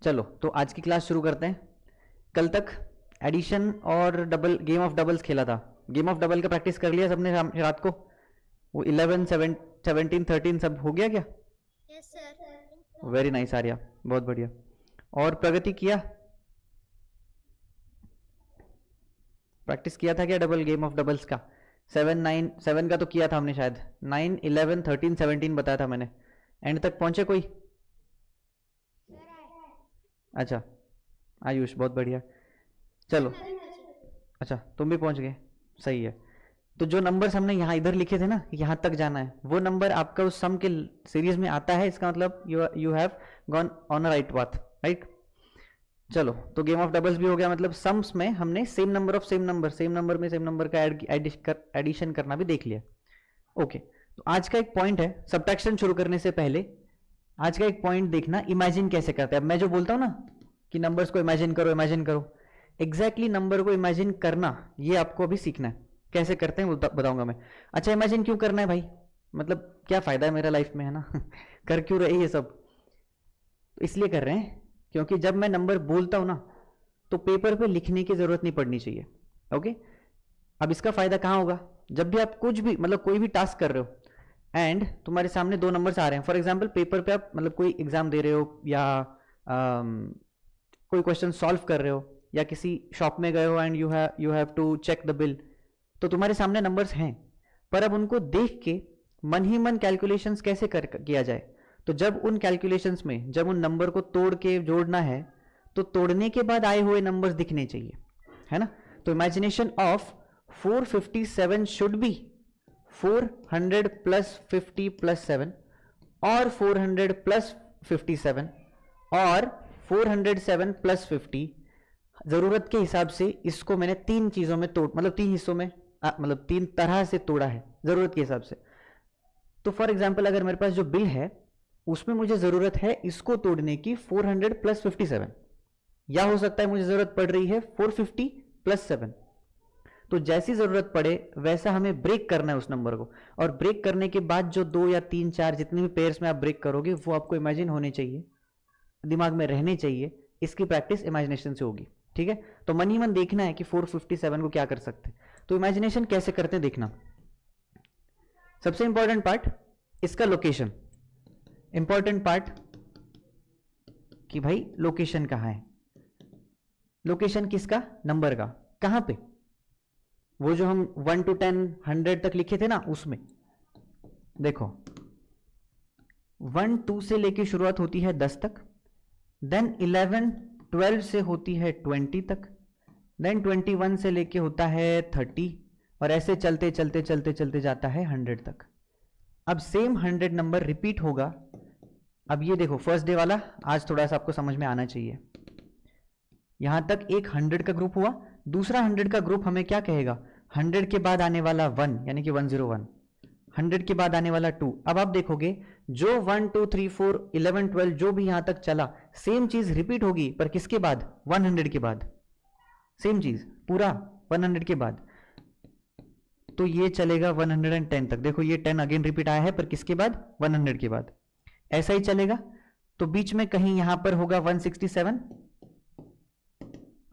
चलो तो आज की क्लास शुरू करते हैं। कल तक एडिशन और डबल गेम ऑफ डबल्स खेला था। गेम ऑफ डबल का प्रैक्टिस कर लिया सबने रात को? वो 11 17 13 सब हो गया क्या? Yes sir. Very nice Arya, बहुत बढ़िया। और प्रगति किया? प्रैक्टिस किया था क्या डबल गेम ऑफ डबल्स का? 7 9 7 का तो किया था हमने शायद। 9 11 13 17 बताया था मैंने। एंड तक पहुंचे कोई? अच्छा आयुष, बहुत बढ़िया। चलो अच्छा तुम भी पहुंच गए, सही है। तो जो नंबर्स हमने यहाँ इधर लिखे थे ना, यहाँ तक जाना है, वो नंबर आपका उस सम के सीरीज में आता है। इसका मतलब you have gone on a right path, right. चलो तो गेम ऑफ डबल्स भी हो गया, मतलब सम्स में हमने same number of same number में सेम नंबर का एडिशन करना भी देख लिया। ओके, तो आज का एक पॉइंट है, सब्ट्रैक्शन शुरू करने से पहले आज का एक पॉइंट देखना, इमेजिन कैसे करते हैं। अब मैं जो बोलता हूं ना कि नंबर्स को इमेजिन करो इमेजिन करो, एग्जैक्टली नंबर को इमेजिन करना ये आपको अभी सीखना है। कैसे करते हैं बताऊंगा मैं। अच्छा इमेजिन क्यों करना है भाई, मतलब क्या फायदा है मेरा लाइफ में, है ना कर क्यों रहे ये सब? तो इसलिए कर रहे हैं क्योंकि जब मैं नंबर बोलता हूं ना तो पेपर पे लिखने की जरूरत नहीं पड़नी चाहिए। ओके, अब इसका फायदा कहां होगा? जब भी आप कुछ भी मतलब कोई भी टास्क कर रहे हो एंड तुम्हारे सामने दो नंबर्स आ रहे हैं, फॉर एग्जाम्पल पेपर पे आप मतलब कोई एग्जाम दे रहे हो या कोई क्वेश्चन सॉल्व कर रहे हो या किसी शॉप में गए हो and you have to check the bill, तो तुम्हारे सामने नंबर्स हैं, पर अब उनको देख के मन ही मन कैलकुलेशंस कैसे किया जाए? तो जब उन कैलकुलेशंस में जब उन नंबर को तोड़ के जोड़ना है तो तोड़ने के बाद आए हुए नंबर्स दिखने चाहिए, है ना। तो imagination of 457 should be 400 plus 50 plus 7 और 400 प्लस 57 और 407 प्लस 50। जरूरत के हिसाब से इसको मैंने तीन चीजों में तोड़ मतलब तीन हिस्सों में मतलब तीन तरह से तोड़ा है जरूरत के हिसाब से। तो फॉर एग्जाम्पल अगर मेरे पास जो बिल है उसमें मुझे जरूरत है इसको तोड़ने की 400 प्लस 57, या हो सकता है मुझे जरूरत पड़ रही है 450 प्लस 7। तो जैसी जरूरत पड़े वैसा हमें ब्रेक करना है उस नंबर को, और ब्रेक करने के बाद जो 2 या 3 4 जितने भी पेयर्स में आप ब्रेक करोगे वो आपको इमेजिन होने चाहिए, दिमाग में रहने चाहिए। इसकी प्रैक्टिस इमेजिनेशन से होगी, ठीक है। तो मन ही मन देखना है कि 457 को क्या कर सकते हैं। तो इमेजिनेशन कैसे करते हैं देखना। सबसे इंपॉर्टेंट पार्ट इसका लोकेशन, इंपॉर्टेंट पार्ट कि भाई लोकेशन कहां है। लोकेशन किसका? नंबर का। कहां पे? वो जो हम 1 to 10 100 तक लिखे थे ना उसमें देखो 1 2 से लेके शुरुआत होती है 10 तक, देन 11 12 से होती है 20 तक, देन 21 से लेके होता है 30 और ऐसे चलते चलते चलते चलते जाता है 100 तक। अब सेम 100 नंबर रिपीट होगा। अब ये देखो फर्स्ट डे वाला आज थोड़ा सा आपको समझ में आना चाहिए। यहां तक एक 100 का ग्रुप हुआ, दूसरा 100 का ग्रुप हमें क्या कहेगा? 100 के बाद आने वाला 1 यानी कि 101, 100 के बाद आने वाला 2। अब आप देखोगे जो 1 2 3 4 11 12 जो भी यहां तक चला सेम चीज रिपीट होगी, पर किसके बाद? 100 के बाद। सेम चीज पूरा 100 के बाद। तो ये चलेगा 110 तक। देखो ये 10 अगेन रिपीट आया है, पर किसके बाद? 100 के बाद। ऐसा ही चलेगा। तो बीच में कहीं यहां पर होगा 167,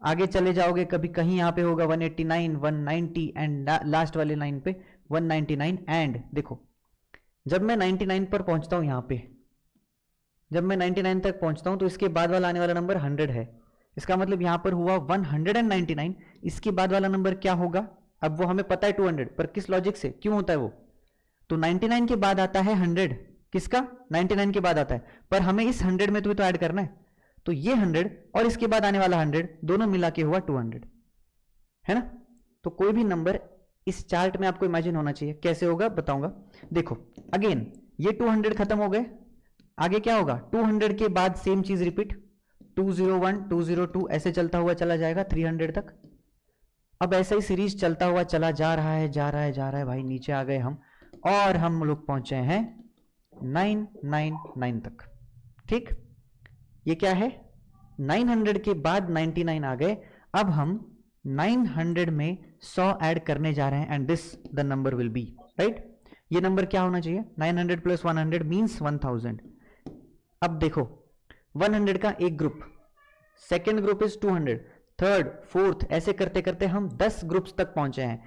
आगे चले जाओगे कभी कहीं यहां पे होगा 189 190 एंड लास्ट वाले लाइन पे 199। एंड देखो जब मैं 99 पर पहुंचता हूं, यहां पे जब मैं 99 तक पहुंचता हूं तो इसके बाद वाला आने वाला नंबर 100 है। इसका मतलब यहां पर हुआ 199। इसके बाद वाला नंबर क्या होगा? अब वो हमें पता है 200, पर किस लॉजिक से क्यों होता है वो? तो 99 के बाद आता है 100, किसका? 99 के बाद आता है, पर हमें इस 100 में तो ऐड करना है। तो ये 100 और इसके बाद आने वाला 100 दोनों मिला के हुआ 200, है ना। तो कोई भी नंबर इस चार्ट में आपको इमेजिन होना चाहिए। कैसे होगा बताऊंगा। देखो अगेन ये 200 खत्म हो गए, आगे क्या होगा? 200 के बाद सेम चीज रिपीट, 201 202 ऐसे चलता हुआ चला जाएगा 300 तक। अब ऐसा ही सीरीज चलता हुआ चला जा रहा है जा रहा है जा रहा है भाई, नीचे आ गए हम और हम लोग पहुंचे हैं 999 तक, ठीक। ये क्या है? 900 के बाद 99 आ गए। अब हम 900 में 100 ऐड करने जा रहे हैं and this the number will be, right. ये नंबर क्या होना चाहिए? 900 प्लस 100 मींस 1000। अब देखो 100 का एक group second group is 200, third, fourth, ऐसे करते करते हम 10 ग्रुप्स तक पहुंचे हैं.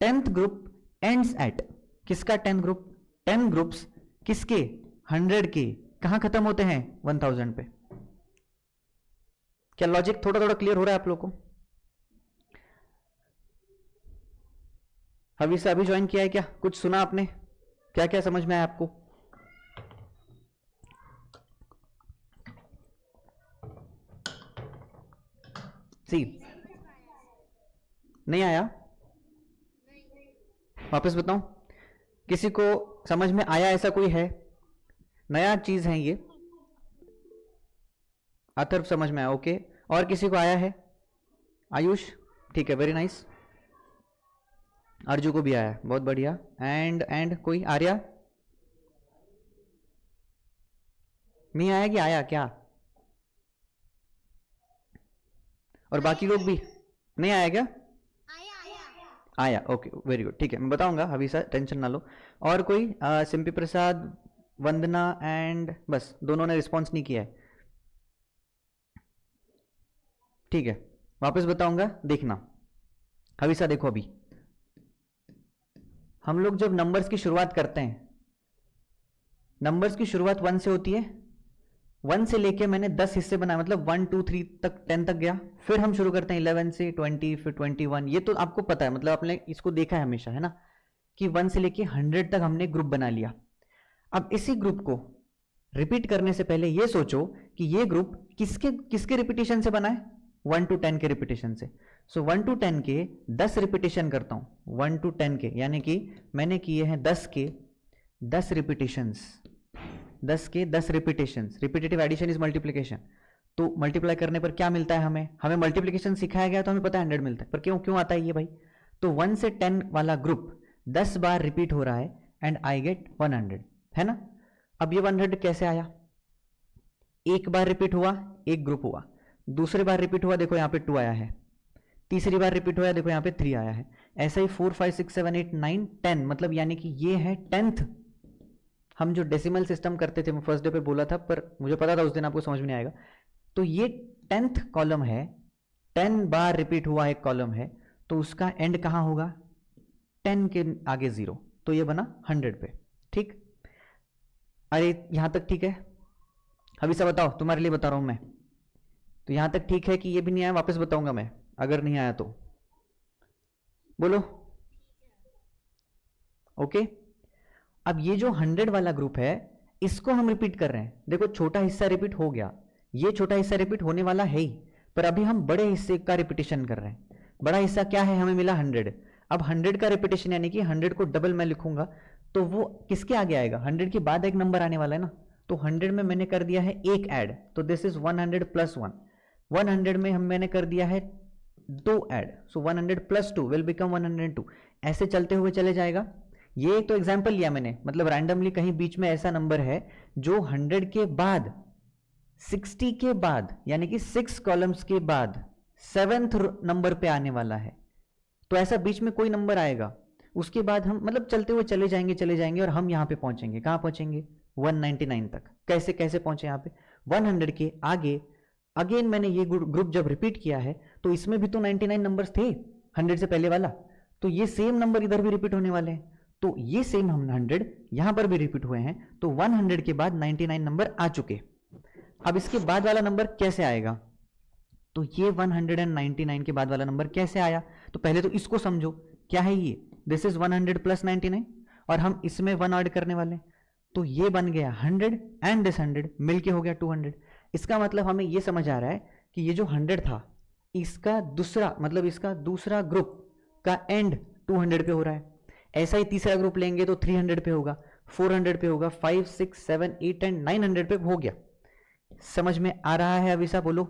10th ग्रुप एंड्स एट, किसका 10 ग्रुप? 10 ग्रुप्स किसके? 100 के. कहां खत्म होते हैं? 1000 पे. क्या लॉजिक थोड़ा थोड़ा क्लियर हो रहा है आप लोगों को? अभी से अभी ज्वाइन किया है क्या? कुछ सुना आपने? क्या क्या समझ में आया आपको? सी नहीं आया? वापस बताऊं? किसी को समझ में आया ऐसा कोई है? नया चीज है ये. अथर्व समझ में आया, ओके. और किसी को आया है? आयुष, ठीक है, वेरी नाइस. अर्जु को भी आया है, बहुत बढ़िया. एंड कोई? आर्या नहीं आया कि आया क्या? और बाकी लोग भी नहीं आया क्या? आया, ओके, वेरी गुड, ठीक है, मैं बताऊंगा अभी सर, टेंशन ना लो. और कोई? सिंपी प्रसाद, वंदना एंड बस, दोनों ने रिस्पॉन्स नहीं किया है. ठीक है, वापस बताऊंगा, देखना. अभी सर देखो, अभी हम लोग जब नंबर्स की शुरुआत करते हैं, नंबर्स की शुरुआत 1 से होती है. 1 से लेके मैंने 10 हिस्से बनाए, मतलब 1 2 3 तक 10 तक गया. फिर हम शुरू करते हैं 11 से 20, फिर 21. ये तो आपको पता है, मतलब आपने इसको देखा है हमेशा, है ना, कि 1 से लेके 100 तक हमने ग्रुप बना लिया. अब इसी ग्रुप को रिपीट करने से पहले ये सोचो कि ये ग्रुप किसके किसके रिपीटेशन से बना है? 1 to 10 के रिपीटेशन से. सो 1 to 10 के 10 रिपीटेशन करता हूं. 1 to 10 के यानी कि मैंने किए हैं 10 के 10 रिपीटेशंस. 10 के 10 repetitions. Repetitive addition is multiplication. तो मल्टीप्लाई करने पर क्या मिलता है हमें? हमें मल्टीप्लीकेशन सिखाया गया तो हमें पता है 100 मिलता है, पर क्यों क्यों आता है ये भाई? तो 1 से 10 वाला ग्रुप 10 बार रिपीट हो रहा है एंड आई गेट 100, है ना. अब ये 100 कैसे आया? एक बार रिपीट हुआ, एक ग्रुप हुआ. दूसरी बार रिपीट हुआ, देखो यहां पे 2 आया है. तीसरी बार रिपीट हुआ, देखो यहां पे 3 आया है. ऐसा ही 4 5 6 7 8 9 10, मतलब यानी कि ये है 10th. हम जो डेसिमल सिस्टम करते थे, मैं फर्स्ट डे पे बोला था, पर मुझे पता था उस दिन आपको समझ में नहीं आएगा. तो ये 10th कॉलम है. 10 बार रिपीट हुआ एक कॉलम है, तो उसका एंड कहां होगा? 10 के आगे 0. तो ये बना 100 पे. ठीक, अरे यहां तक ठीक है? अभी सब बताओ, तुम्हारे लिए बता रहा हूं मैं. तो यहां तक ठीक है कि ये भी नहीं आया? वापस बताऊंगा मैं अगर नहीं आया तो. बोलो ओके. अब ये जो 100 वाला ग्रुप है, इसको हम रिपीट कर रहे हैं. देखो छोटा हिस्सा रिपीट हो गया, ये छोटा हिस्सा रिपीट होने वाला है ही, पर अभी हम बड़े हिस्से का रिपीटेशन कर रहे हैं. बड़ा हिस्सा क्या है? हमें मिला 100. अब 100 का रिपीटेशन यानी कि 100 को डबल मैं लिखूंगा, तो वो किसके आगे आएगा? 100 के बाद एक नंबर आने वाला है ना. तो 100 में मैंने कर दिया है एक ऐड, तो दिस इज 100 प्लस 1. 100 में हम मैंने कर दिया है 2 add, so 100 plus 2 will become 102. ऐसे चलते हुए चले जाएगा. ये एक तो एग्जाम्पल लिया मैंने, मतलब रैंडमली कहीं बीच में ऐसा नंबर है जो 100 के बाद 60 के बाद यानी कि 6 कॉलम्स के बाद 7th नंबर पे आने वाला है. तो ऐसा बीच में कोई नंबर आएगा, उसके बाद हम मतलब चलते हुए चले जाएंगे और हम यहां पे पहुंचेंगे. कहां पहुंचेंगे? 199 तक. कैसे कैसे पहुंचे यहां पे? 100 के आगे अगेन मैंने ये ग्रुप जब रिपीट किया है, तो इसमें भी तो 99 नंबर्स थे 100 से पहले वाला, तो ये सेम नंबर इधर भी रिपीट होने वाले हैं. तो ये सेम हम 100 यहां पर भी रिपीट हुए हैं, तो 100 के बाद 99 नंबर आ चुके. अब इसके बाद वाला नंबर कैसे आएगा? तो ये 199 के बाद वाला नंबर कैसे आया? तो पहले तो इसको समझो, क्या है ये? दिस इज 100 प्लस 99 और हम इसमें 1 ऐड करने वाले हैं, तो ये बन गया 100 एंड दिस 100 मिलके हो गया 200. इसका मतलब हमें ये समझ आ रहा है कि ये जो 100 था, इसका दूसरा मतलब इसका दूसरा ग्रुप का एंड 200 पे हो रहा है. ऐसा ही तीसरा ग्रुप लेंगे तो 300 पे होगा, 400 पे होगा, 5 6 7 8 एंड 900 पे हो गया. समझ में आ रहा है? अभी सा बोलो.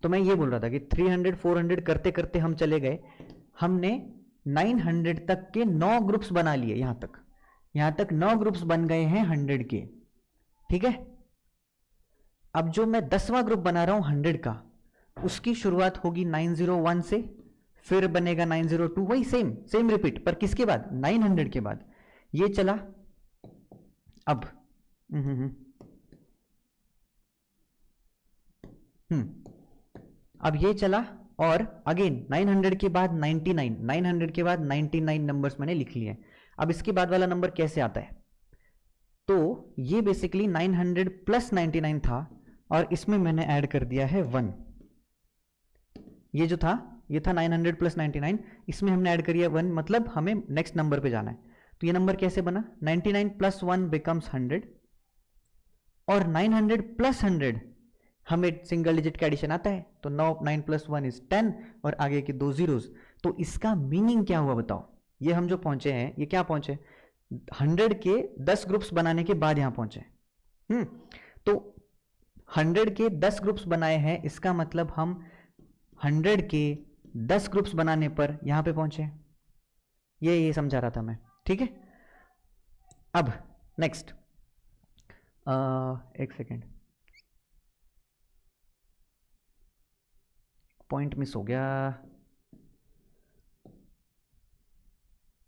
तो मैं ये बोल रहा था कि 300 400 करते करते हम चले गए, हमने 900 तक के 9 ग्रुप्स बना लिए. यहां तक 9 ग्रुप्स बन गए हैं 100 के. ठीक है. अब जो मैं 10वां ग्रुप बना रहा हूं 100 का, उसकी शुरुआत होगी 901 से, फिर बनेगा 902, वही सेम सेम रिपीट, पर किसके बाद? 900 के बाद. ये चला. अब अब ये चला और अगेन 900 के बाद 99, 900 के बाद 99 नंबर्स मैंने लिख लिए। अब इसके बाद वाला नंबर कैसे आता है? तो ये बेसिकली 900 प्लस 99 था और इसमें मैंने ऐड कर दिया है 1। ये जो था ये था 900 प्लस 99, इसमें हमने ऐड करिए 1, मतलब हमें नेक्स्ट नंबर पे जाना है। तो ये नंबर कैसे बना? 99 प्लस 1 बिकम्स 100 और 900 प्लस 100 हमें सिंगल डिजिट का एडिशन आता है, तो 9 प्लस 1 इज 10 और आगे के 2 जीरोस। तो इसका मीनिंग क्या हुआ बताओ? ये हम जो पहुंचे हैं, ये क्या पहुंचे? 100 के 10 ग्रुप्स बनाने के बाद यहां पहुंचे। तो 100 के 10 ग्रुप्स बनाए हैं, इसका मतलब हम 100 के 10 ग्रुप्स बनाने पर यहां पे पहुंचे। ये समझा रहा था मैं, ठीक है। अब नेक्स्ट, एक सेकेंड, पॉइंट मिस हो गया।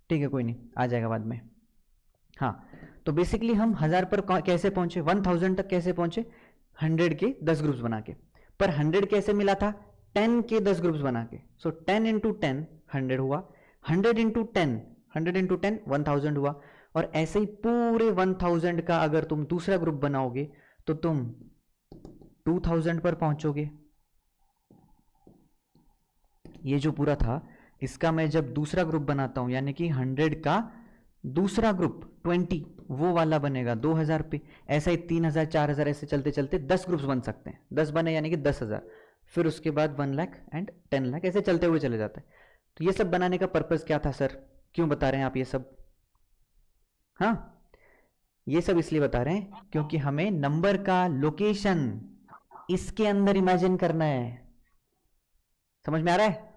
ठीक है, कोई नहीं, आ जाएगा बाद में। हाँ, तो बेसिकली हम 1000 पर कैसे पहुंचे, 1000 तक कैसे पहुंचे? 100 के 10 ग्रुप्स बना के। पर 100 कैसे मिला था? 10 के 10 ग्रुप्स बना के। सो 10 इंटू 10 100 हुआ, 100 इंटू 10 100 इंटू 10 1000 हुआ। और ऐसे ही पूरे 1000 का अगर तुम दूसरा ग्रुप बनाओगे तो तुम 2000 पर पहुंचोगे। ये जो पूरा था, इसका मैं जब दूसरा ग्रुप बनाता हूं, यानी कि 100 का दूसरा ग्रुप 20 वो वाला बनेगा 2000 पे। ऐसा ही 3000 4000 ऐसे चलते चलते 10 ग्रुप्स बन सकते हैं। 10 बने यानी कि 10,000, फिर उसके बाद 1 लाख एंड 10 लाख, ऐसे चलते हुए चले जाता है। तो ये सब बनाने का पर्पस क्या था सर? क्यों बता रहे हैं आप ये सब? हाँ, ये सब इसलिए बता रहे हैं क्योंकि हमें नंबर का लोकेशन इसके अंदर इमेजिन करना है। समझ में आ रहा है?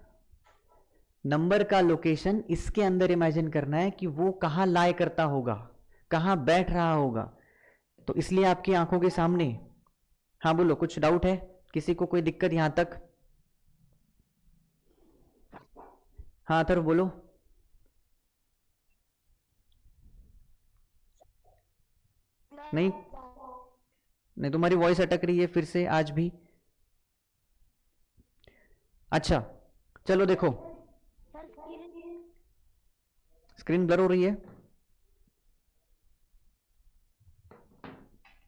नंबर का लोकेशन इसके अंदर इमेजिन करना है कि वो कहां लाए करता होगा, कहां बैठ रहा होगा। तो इसलिए आपकी आंखों के सामने। हाँ बोलो, कुछ डाउट है किसी को? कोई दिक्कत यहां तक? हाँ अथर्व बोलो। नहीं नहीं, तुम्हारी वॉइस अटक रही है फिर से आज भी। अच्छा चलो देखो, स्क्रीन ब्लर हो रही है।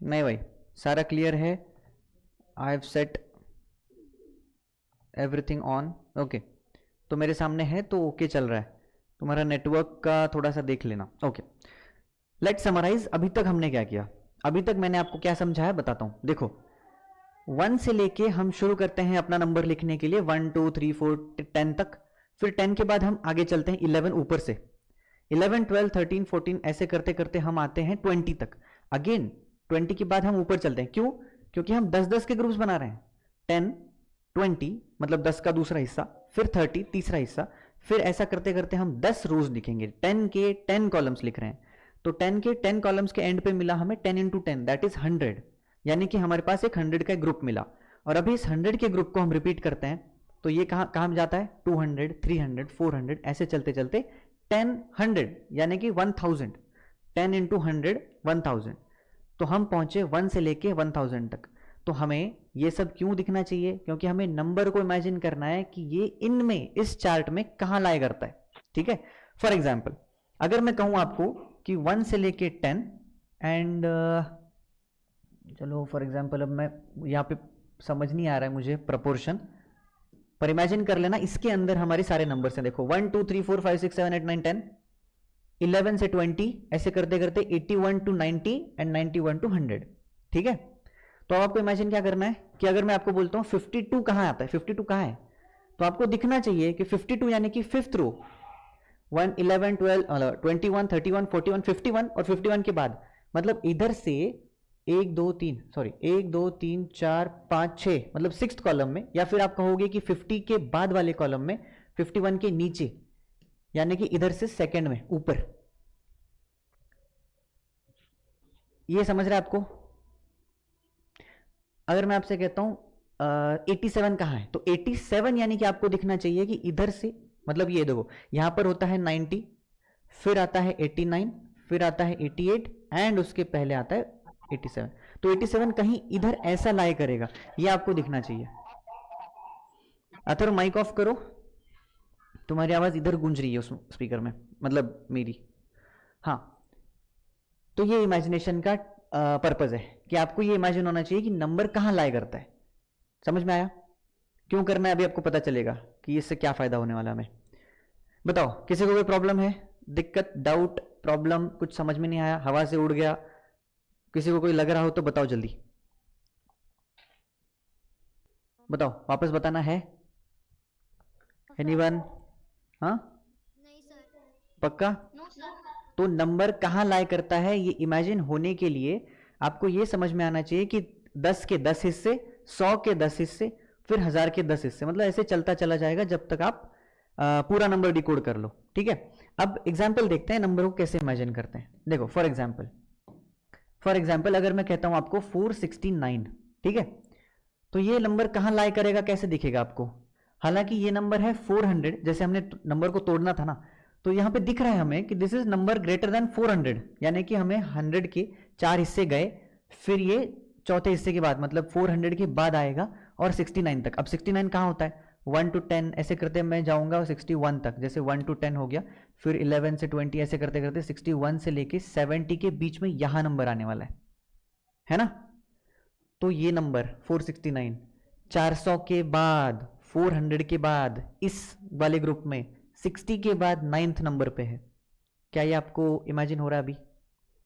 नहीं भाई, सारा क्लियर है। I have set everything on. Okay, तो मेरे सामने है तो ओके चल रहा है। तुम्हारा नेटवर्क का थोड़ा सा देख लेना। Okay, let's summarise. अभी तक हमने क्या किया? अभी तक मैंने आपको क्या समझाया बताता हूं। देखो, 1 से लेके हम शुरू करते हैं अपना नंबर लिखने के लिए 1 2 3 4 10 तक। फिर 10 के बाद हम आगे चलते हैं 11 ऊपर से, 11 12 13 14 ऐसे करते करते हम आते हैं 20 तक। अगेन 20 के बाद हम ऊपर चलते हैं। क्यों? क्योंकि हम 10-10 के ग्रुप्स बना रहे हैं। 10 20 मतलब 10 का दूसरा हिस्सा, फिर 30 तीसरा हिस्सा, फिर ऐसा करते करते हम 10 रोज लिखेंगे। 10 के 10 कॉलम्स लिख रहे हैं, तो 10 के 10 कॉलम्स के एंड पे मिला हमें 10 इंटू 10 दैट इज 100, यानी कि हमारे पास एक 100 का ग्रुप मिला। और अभी इस 100 के ग्रुप को हम रिपीट करते हैं, तो ये कहां कहां जाता है? 200 300 400 ऐसे चलते चलते 10 100 यानी कि 1000। 10 इंटू 100 1000। तो हम पहुंचे 1 से लेके 1000 तक। तो हमें ये सब क्यों दिखना चाहिए? क्योंकि हमें नंबर को इमेजिन करना है कि ये इनमें इस चार्ट में कहां लाया करता है। ठीक है, फॉर एग्जाम्पल अगर मैं कहूं आपको कि 1 से लेके 10 एंड चलो फॉर एग्जाम्पल, अब मैं यहाँ पे समझ नहीं आ रहा है मुझे प्रपोर्शन, पर इमेजिन कर लेना इसके अंदर हमारे सारे नंबर्स हैं। देखो 1 2 3 4 5 6 7 8 9 10, 11 से 20 ऐसे करते करते 81 टू 90 एंड 91 टू 100। ठीक है, तो अब आपको इमेजिन क्या करना है कि अगर मैं आपको बोलता हूं 52 कहां आता है, 52 कहां है, तो आपको दिखना चाहिए कि 52 यानी कि फिफ्थ रो। 1 11 12 21 31 41 51 और 51 के बाद मतलब इधर से 1 2 3 सॉरी 1 2 3 4 5 6 मतलब सिक्स्थ कॉलम में, या फिर आप कहोगे कि 50 के बाद वाले कॉलम में 51 के नीचे, यानी कि इधर से सेकंड में ऊपर। ये समझ रहे हैं आपको? अगर मैं आपसे कहता हूं 87 कहां है, तो 87 यानी कि आपको दिखना चाहिए कि इधर से, मतलब ये देखो यहां पर होता है 90, फिर आता है 89, फिर आता है 88 एंड उसके पहले आता है 87। तो 87 कहीं इधर ऐसा लाए करेगा, ये आपको दिखना चाहिए। अथर माइक ऑफ करो, तुम्हारी आवाज इधर गूंज रही है उस स्पीकर में, मतलब मेरी। हाँ, तो ये इमेजिनेशन का पर्पज है कि आपको ये इमेजिन होना चाहिए कि नंबर कहाँ लाई करता है। समझ में आया? क्यों करना है अभी आपको पता चलेगा कि इससे क्या फायदा होने वाला हमें। बताओ, किसी को कोई प्रॉब्लम है, दिक्कत, डाउट, प्रॉब्लम, कुछ समझ में नहीं आया, हवा से उड़ गया, किसी को कोई लग रहा हो तो बताओ जल्दी, बताओ, वापस बताना है। एनीवन? हाँ, नहीं सर। पक्का? No sir. तो नंबर कहाँ लाई करता है ये इमेजिन होने के लिए आपको ये समझ में आना चाहिए कि 10 के 10 हिस्से, 100 के 10 हिस्से, फिर 1000 के 10 हिस्से, मतलब ऐसे चलता चला जाएगा जब तक आप पूरा नंबर डिकोड कर लो। ठीक है, अब एग्जाम्पल देखते हैं नंबर को कैसे इमेजिन करते हैं। देखो, फॉर एग्जाम्पल अगर मैं कहता हूं आपको 469, ठीक है, तो ये नंबर कहां लाई करेगा, कैसे दिखेगा आपको? हालांकि ये नंबर है 400, जैसे हमने नंबर को तोड़ना था ना, तो यहां पे दिख रहा है हमें कि this is number greater than 400, यानी कि हमें 100 के 4 हिस्से गए, फिर ये चौथे हिस्से के बाद, मतलब 400 के बाद आएगा और 69 तक। अब 69 कहाँ होता है? 1 to 10 ऐसे करते मैं जाऊंगा 61 तक, जैसे 1 to 10 हो गया, फिर 11 से 20 ऐसे करते करते 61 से लेके 70 के बीच में यहां नंबर आने वाला है ना? तो ये नंबर 469 400 के बाद, 400 के बाद, इस वाले ग्रुप में 60 के बाद 9th नंबर पे है। क्या ये आपको इमेजिन हो रहा है? अभी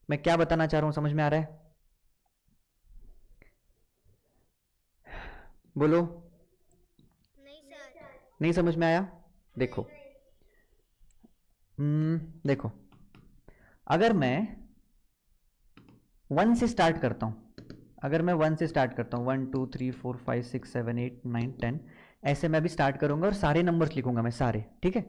मैं क्या बताना चाह रहा हूं, समझ में आ रहा है? बोलो। नहीं सर। नहीं समझ में आया? देखो, देखो, अगर मैं 1 से स्टार्ट करता हूं, अगर मैं 1 से स्टार्ट करता हूं, 1 2 3 4 5 6 7 8 9 10, ऐसे मैं भी स्टार्ट करूंगा और सारे नंबर्स लिखूंगा मैं सारे, ठीक है?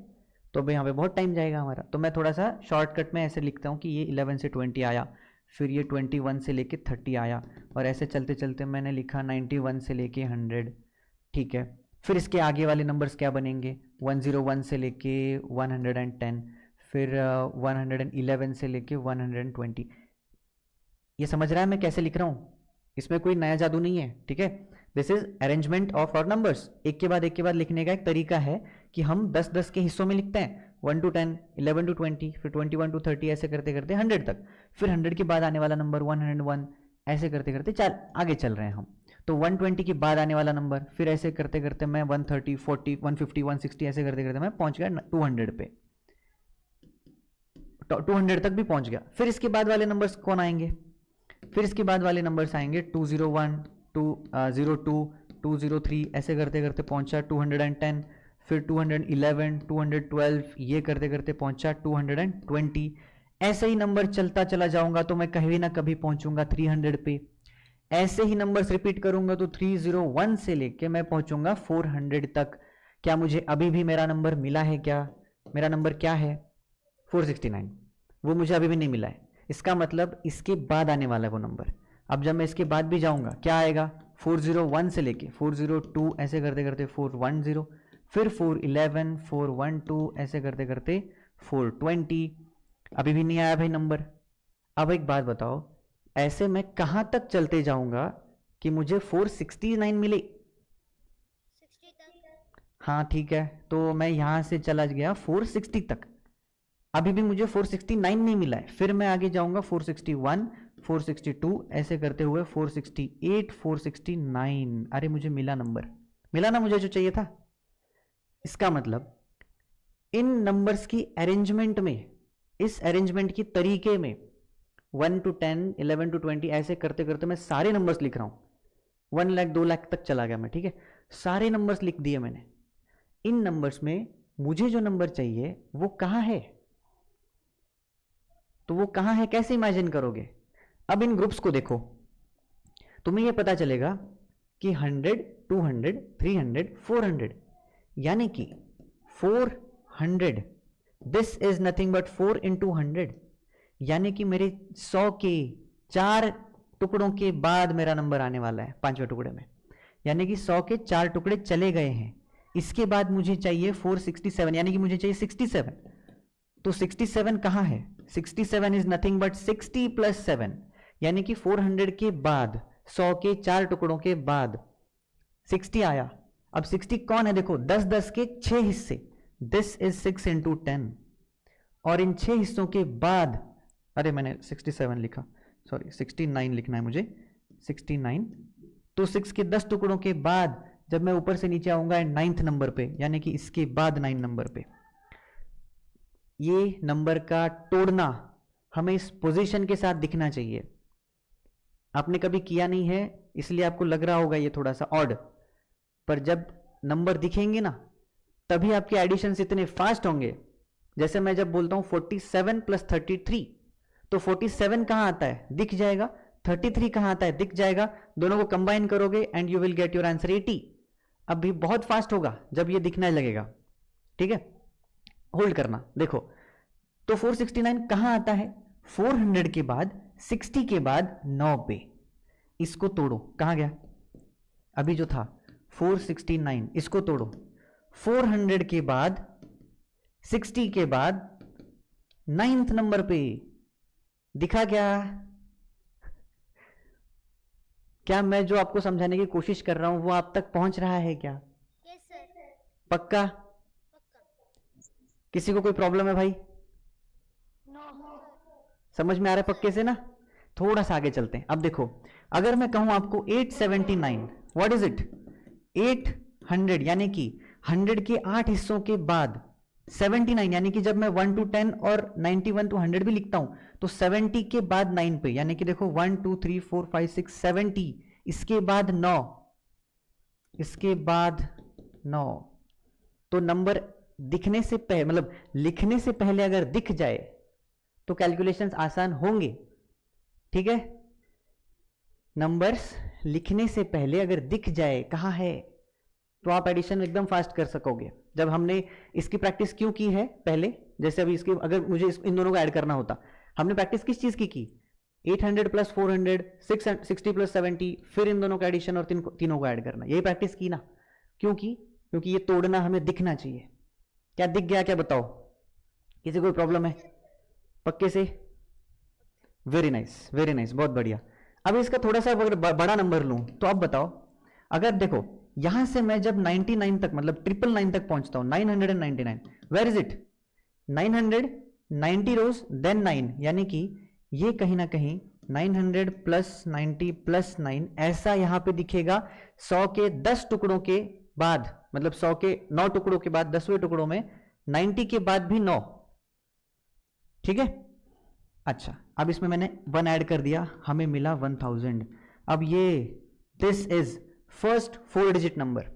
तो अभी यहाँ पे बहुत टाइम जाएगा हमारा, तो मैं थोड़ा सा शॉर्टकट में ऐसे लिखता हूँ कि ये 11 से 20 आया, फिर ये 21 से लेके 30 आया, और ऐसे चलते चलते मैंने लिखा 91 से लेके 100, ठीक है? फिर इसके आगे वाले नंबर्स क्या बनेंगे? 101 से लेके 110, फिर 111 से लेके 120। ये समझ रहा है मैं कैसे लिख रहा हूँ? इसमें कोई नया जादू नहीं है, ठीक है? This is arrangement of odd numbers. एक के बाद लिखने का एक तरीका है कि हम 10-10 के हिस्सों में लिखते हैं, 1 to 10, 11 to 20, फिर 21 to 30, ऐसे करते करते 100 तक, फिर 100 के बाद आने वाला नंबर 101, ऐसे करते करते आगे चल रहे हैं हम। तो 120 के बाद आने वाला नंबर, फिर ऐसे करते करते मैं 130, 40, 150, 160, ऐसे करते करते मैं पहुंच गया 200 पे, 200 तक भी पहुंच गया। फिर इसके बाद वाले नंबर्स कौन आएंगे? फिर इसके बाद वाले नंबर्स आएंगे 201, 202, 203, ऐसे करते करते पहुंचा 210, फिर 211, 212, ये करते करते पहुंचा 220। ऐसे ही नंबर चलता चला जाऊंगा तो मैं कभी ना कभी पहुंचूंगा 300 पे। ऐसे ही नंबर्स रिपीट करूंगा तो 301 से लेके मैं पहुंचूंगा 400 तक। क्या मुझे अभी भी मेरा नंबर मिला है? क्या मेरा नंबर क्या है? 469। वो मुझे अभी भी नहीं मिला है, इसका मतलब इसके बाद आने वाला है वो नंबर। अब जब मैं इसके बाद भी जाऊंगा, क्या आएगा? 401 से लेके 402, ऐसे करते करते 410, फिर 411, 412, ऐसे करते करते 420। अभी भी नहीं आया भाई नंबर। अब एक बात बताओ, ऐसे मैं कहां तक चलते जाऊंगा कि मुझे 469 मिले? 60 तक। हाँ ठीक है, तो मैं यहां से चला गया 460 तक, अभी भी मुझे 469 नहीं मिला है। फिर मैं आगे जाऊंगा 461, 462, ऐसे करते हुए 468, 469। अरे मुझे मिला नंबर, मिला ना मुझे जो चाहिए था। इसका मतलब इन नंबर्स की अरेंजमेंट में, इस अरेंजमेंट की तरीके में 1 to 10, 11 to 20, ऐसे करते करते मैं सारे नंबर्स लिख रहा हूं। 1 लाख 2 लाख तक चला गया मैं, ठीक है? सारे नंबर्स लिख दिए मैंने। इन नंबर्स में मुझे जो नंबर चाहिए वो कहां है? तो वो कहां है, कैसे इमेजिन करोगे? अब इन ग्रुप्स को देखो, तुम्हें ये पता चलेगा कि 100, 200, 300, 400, यानी कि 400, this is nothing but 4 into 100, यानी कि मेरे 100 के 4 टुकड़ों के बाद मेरा नंबर आने वाला है 5वें टुकड़े में, यानी कि 100 के 4 टुकड़े चले गए हैं। इसके बाद मुझे चाहिए 467, यानी कि मुझे चाहिए 67। तो 67 कहां है? 67 इज नथिंग बट 60 + 7, यानी कि 400 के बाद, 100 के 4 टुकड़ों के बाद 60 आया। अब 60 कौन है, देखो 10 10 के 6 हिस्से, दिस इज 6 इंटू 10, और इन 6 हिस्सों के बाद, अरे मैंने 67 लिखा, सॉरी 69 लिखना है मुझे, 69, तो 6 के 10 टुकड़ों के बाद जब मैं ऊपर से नीचे आऊंगा 9th नंबर पे, यानी कि इसके बाद 9 नंबर पे, ये नंबर का तोड़ना हमें इस पोजीशन के साथ दिखना चाहिए। आपने कभी किया नहीं है इसलिए आपको लग रहा होगा ये थोड़ा सा ऑड, पर जब नंबर दिखेंगे ना तभी आपके एडिशंस इतने फास्ट होंगे। जैसे मैं जब बोलता हूं 47 प्लस 33, तो 47 कहां आता है, दिख जाएगा, 33 कहां आता है, दिख जाएगा, दोनों को कंबाइन करोगे and you will get your answer 80। अब भी बहुत फास्ट होगा जब ये दिखने लगेगा, ठीक है, होल्ड करना। देखो तो 469 कहां आता है, 400 के बाद 60 के बाद 9 पे, इसको तोड़ो, कहां गया अभी जो था 469, इसको तोड़ो, 400 के बाद 60 के बाद 9th नंबर पे, दिखा क्या, क्या मैं जो आपको समझाने की कोशिश कर रहा हूं वो आप तक पहुंच रहा है क्या? Yes sir. पक्का? पक्का। किसी को कोई प्रॉब्लम है भाई? नो समझ में आ रहा है पक्के से ना? थोड़ा सा आगे चलते हैं। अब देखो अगर मैं कहूं आपको 879, व्हाट इज इट, 800, यानी कि 100 के 8 हिस्सों के बाद 79, यानी कि जब मैं 1 to 10 और 91 to 100 भी लिखता हूं तो 70 के बाद 9 पे, यानी कि देखो 1 2 3 4 5 6 70, इसके बाद 9, इसके बाद 9, तो नंबर दिखने से पहले, मतलब लिखने से पहले अगर दिख जाए तो कैलकुलेशंस आसान होंगे, ठीक है। नंबर्स लिखने से पहले अगर दिख जाए कहां है तो आप एडिशन एकदम फास्ट कर सकोगे। जब हमने इसकी प्रैक्टिस क्यों की है पहले, जैसे अभी इसके अगर मुझे इन दोनों को ऐड करना होता, हमने प्रैक्टिस किस चीज की 800 प्लस 400, 60 प्लस 70, फिर इन दोनों का एडिशन और तीनों को ऐड करना, यही प्रैक्टिस की ना। क्यों की? क्योंकि ये तोड़ना हमें दिखना चाहिए। क्या दिख गया, क्या बताओ, किसी कोई प्रॉब्लम है पक्के से? वेरी नाइस, वेरी नाइस, बहुत बढ़िया। अब इसका थोड़ा सा अगर बड़ा नंबर लूं तो अब बताओ, अगर देखो यहां से मैं जब 99 तक, मतलब 999 तक पहुंचता हूं, 999, वेयर इज इट, 900, 90 रोज देन 9, यानी कि ये कहीं ना कहीं 900 प्लस 90 प्लस 9 ऐसा यहां पे दिखेगा। 100 के 10 टुकड़ों के बाद, मतलब 100 के 9 टुकड़ों के बाद 10वें टुकड़ों में 90 के बाद भी 9, ठीक है। अच्छा, अब इसमें मैंने 1 ऐड कर दिया, हमें मिला 1000। अब ये this is first 4 digit number,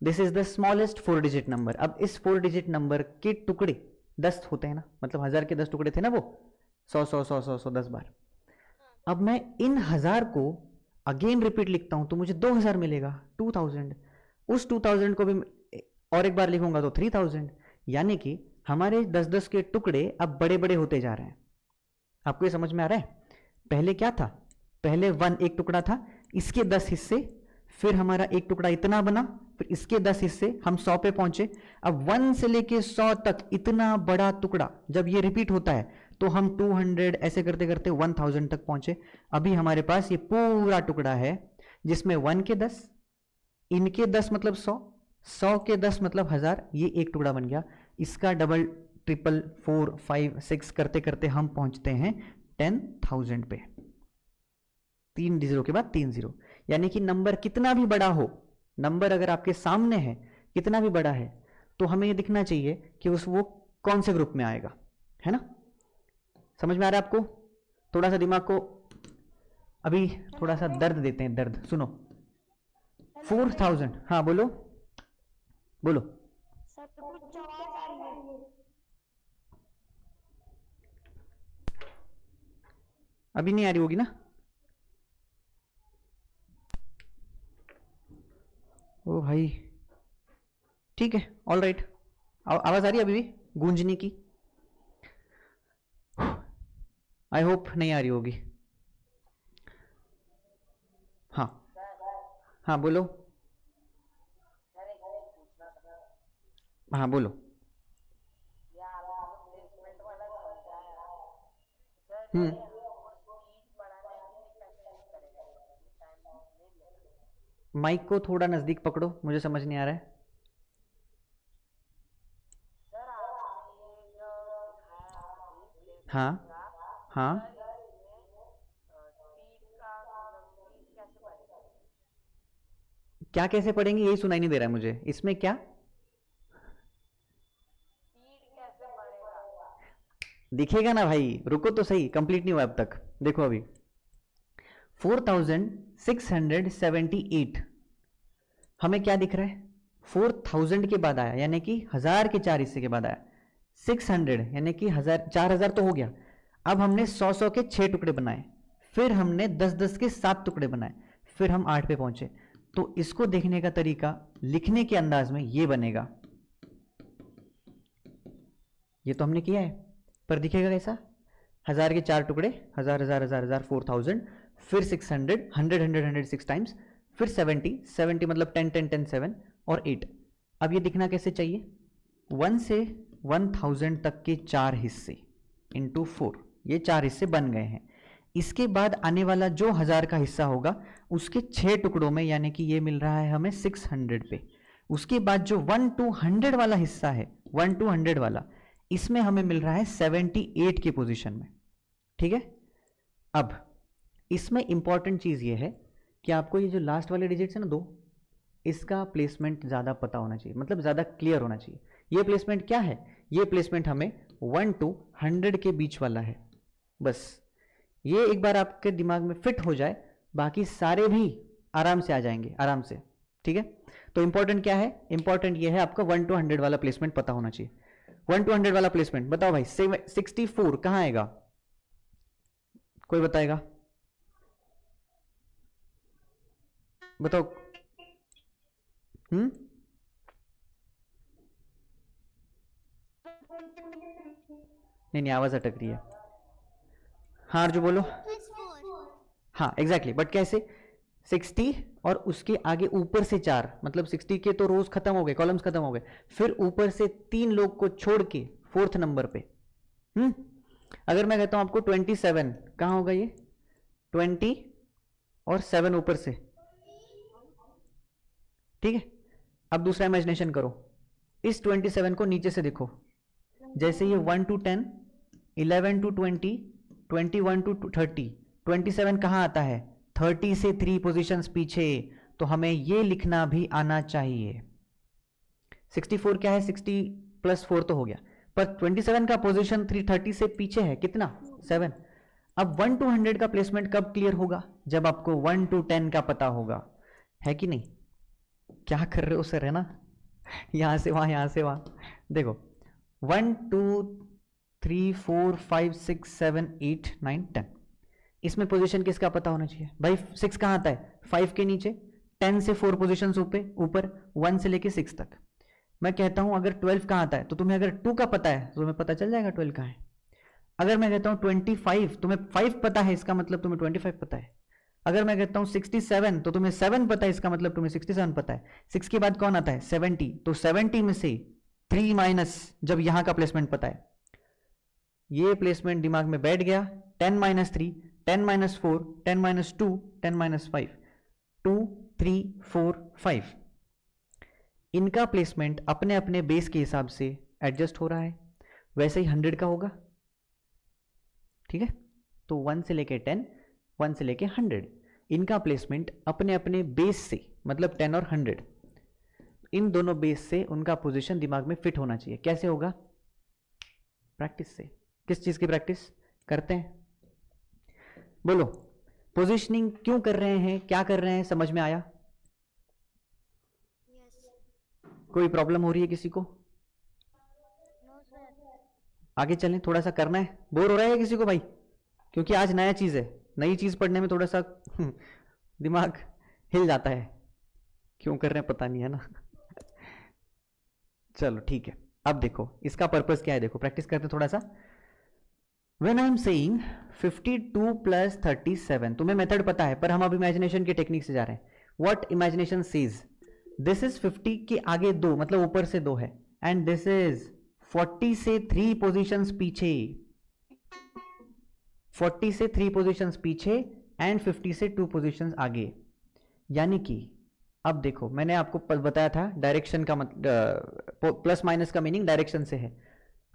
this is the smallest 4 digit number. अब इस 4 डिजिट नंबर के टुकड़े 10 होते हैं ना, मतलब 1000 के 10 टुकड़े थे ना वो, 100 100 100 100 100 10 बार। अब मैं इन 1000 को अगेन रिपीट लिखता हूं तो मुझे 2000 मिलेगा, 2000। उस 2000 को भी और एक बार लिखूंगा तो 3000, यानी कि हमारे 10-10 के टुकड़े अब बड़े बड़े होते जा रहे हैं। आपको ये समझ में आ रहा है? पहले क्या था, पहले 1 एक टुकड़ा था, इसके 10 हिस्से, फिर हमारा एक टुकड़ा इतना बना, फिर इसके 10 हिस्से, हम 100 पे पहुंचे। अब 1 से लेके 100 तक इतना बड़ा टुकड़ा जब ये रिपीट होता है तो हम 200 ऐसे करते करते 1000 तक पहुंचे। अभी हमारे पास ये पूरा टुकड़ा है जिसमें 1 के 10, इनके 10 मतलब 100, 100 के 10 मतलब 1000, ये एक टुकड़ा बन गया। इसका डबल, ट्रिपल, 4 5 6 करते करते हम पहुंचते हैं 10,000 पे, 3 जीरो के बाद 3 जीरो। यानी कि नंबर कितना भी बड़ा हो, नंबर अगर आपके सामने है कितना भी बड़ा है, तो हमें ये दिखना चाहिए कि उस वो कौन से ग्रुप में आएगा, है ना। समझ में आ रहा है आपको? थोड़ा सा दिमाग को अभी थोड़ा सा दर्द देते हैं, दर्द सुनो। 4000, हाँ बोलो बोलो। सर कुछ आवाज आ रही है। अभी नहीं आ रही होगी ना? ओ भाई, ठीक है, ऑल राइट। आवाज आ रही है अभी भी गूंजने की? आई होप नहीं आ रही होगी। हाँ हाँ बोलो। हाँ बोलो। हम्म, माइक को थोड़ा नज़दीक पकड़ो, मुझे समझ नहीं आ रहा है। सर आपने ये जो सिखाया अभी हाँ प्लेसमेंट का, हाँ, सर इसमें स्पीड का मतलब स्पीड कैसे बढ़ेगा? क्या कैसे पढ़ेंगे यही सुनाई नहीं दे रहा है मुझे, इसमें क्या स्पीड कैसे बढ़ेगा? दिखेगा ना भाई, रुको तो सही, कंप्लीट नहीं हुआ अब तक। देखो अभी 4678 हमें क्या दिख रहा है, 4000 के बाद आया यानी कि 1000 के 4 हिस्से के बाद आया, 600 यानी कि 4000 तो हो गया। अब हमने 100 के 6 टुकड़े बनाए, फिर हमने 10 के 7 टुकड़े बनाए, फिर हम 8 पे पहुंचे। तो इसको देखने का तरीका लिखने के अंदाज में ये बनेगा, ये तो हमने किया है, पर दिखेगा कैसा, 1000 के 4 टुकड़े, 1000 1000 1000 1000 4000, फिर 600 100 100 100 6 टाइम्स, फिर 70 70 मतलब 10 10 10 7 और 8। अब ये दिखना कैसे चाहिए, 1 से 1000 तक के 4 हिस्से इंटू 4, ये 4 हिस्से बन गए हैं। इसके बाद आने वाला जो 1000 का हिस्सा होगा उसके 6 टुकड़ों में, यानी कि ये मिल रहा है हमें 600 पे। उसके बाद जो 1 to 100 वाला हिस्सा है, 1 to 100 वाला, इसमें हमें मिल रहा है 78 की पोजीशन में। ठीक है, अब इसमें इंपॉर्टेंट चीज ये है कि आपको ये जो लास्ट वाले डिजिट्स है ना 2, इसका प्लेसमेंट ज़्यादा पता होना चाहिए, मतलब ज़्यादा क्लियर होना चाहिए। ये प्लेसमेंट क्या है, ये प्लेसमेंट हमें 1 to 100 के बीच वाला है। बस ये एक बार आपके दिमाग में फिट हो जाए, बाकी सारे भी आराम से आ जाएंगे, आराम से। ठीक है, तो इंपॉर्टेंट क्या है, इंपॉर्टेंट ये है आपका 1 to 100 वाला प्लेसमेंट पता होना चाहिए। 1 to 100 वाला प्लेसमेंट बताओ भाई, 64 कहाँ आएगा, कोई बताएगा, बताओ। नहीं नहीं, आवाज अटक रही है। हाँ अर्जु बोलो। Plus 4. हाँ एग्जैक्टली, बट कैसे, 60 और उसके आगे ऊपर से 4, मतलब 60 के तो रोज खत्म हो गए, कॉलम्स खत्म हो गए, फिर ऊपर से 3 लोग को छोड़ के 4th नंबर पे। अगर मैं कहता हूं आपको 27, कहां होगा ये, 20 और 7 ऊपर से। ठीक है, अब दूसरा इमेजिनेशन करो, इस 27 को नीचे से देखो, जैसे ये 1 to 10, 11 to 20, 21 to 30, 27 कहाँ आता है, 30 से 3 पोजीशंस पीछे, तो हमें ये लिखना भी आना चाहिए। 64 क्या है, 60 प्लस 4 तो हो गया, पर 27 का पोजीशन 330 से पीछे है, कितना, 7। अब 1 to 100 का प्लेसमेंट कब क्लियर होगा, जब आपको 1 to 10 का पता होगा, है कि नहीं। क्या कर रहे हो सर, है ना, यहां से वहां, यहां से वहां। देखो 1 2 3 4 5 6 7 8 9 10, इसमें पोजीशन किसका पता होना चाहिए भाई, 6 कहाँ आता है, 5 के नीचे, 10 से 4 पोजीशंस ऊपर, 1 से लेके 6 तक। मैं कहता हूं अगर 12 कहाँ आता है, तो तुम्हें अगर 2 का पता है तो तुम्हें पता चल जाएगा 12 कहाँ है। अगर मैं कहता हूं 25, तुम्हें 5 पता है, इसका मतलब तुम्हें 25 पता है। अगर मैं कहता हूं 67, तो तुम्हें 7 पता है, इसका मतलब तुम्हें 67 पता है। 6 के बाद कौन आता है, 70, तो 70 में से 3 माइनस, जब यहां का प्लेसमेंट पता है, ये प्लेसमेंट दिमाग में बैठ गया, 10 माइनस 3, 10 माइनस 4, 10 माइनस 2, 10 माइनस 5, 2 3 4 5। इनका प्लेसमेंट अपने अपने बेस के हिसाब से एडजस्ट हो रहा है, वैसे ही 100 का होगा। ठीक है, तो 1 से लेके 10, 1 से लेके 100, इनका प्लेसमेंट अपने अपने बेस से, मतलब 10 और 100, इन दोनों बेस से उनका पोजीशन दिमाग में फिट होना चाहिए। कैसे होगा, प्रैक्टिस से। किस चीज की प्रैक्टिस करते हैं, बोलो। पोजीशनिंग क्यों कर रहे हैं, क्या कर रहे हैं, समझ में आया, Yes. कोई प्रॉब्लम हो रही है किसी को, No, sir. आगे चलें, थोड़ा सा करना है, बोर हो रहा है किसी को भाई, क्योंकि आज नया चीज है, नई चीज पढ़ने में थोड़ा सा दिमाग हिल जाता है, क्यों कर रहे हैं पता नहीं है ना। चलो ठीक है, अब देखो इसका पर्पस क्या है, देखो प्रैक्टिस करते हैं थोड़ा सा। When I am saying 52 plus 37, तुम्हें मेथड पता है, पर हम अब इमेजिनेशन के टेक्निक से जा रहे हैं। What imagination says, this is 50 के आगे 2, मतलब ऊपर से 2 है, and this is 40 से 3 पोजीशंस पीछे, 40 से 3 पोजीशंस पीछे एंड 50 से 2 पोजीशंस आगे, यानी कि अब देखो मैंने आपको बताया था डायरेक्शन का मतलब प्लस माइनस का मीनिंग डायरेक्शन से है।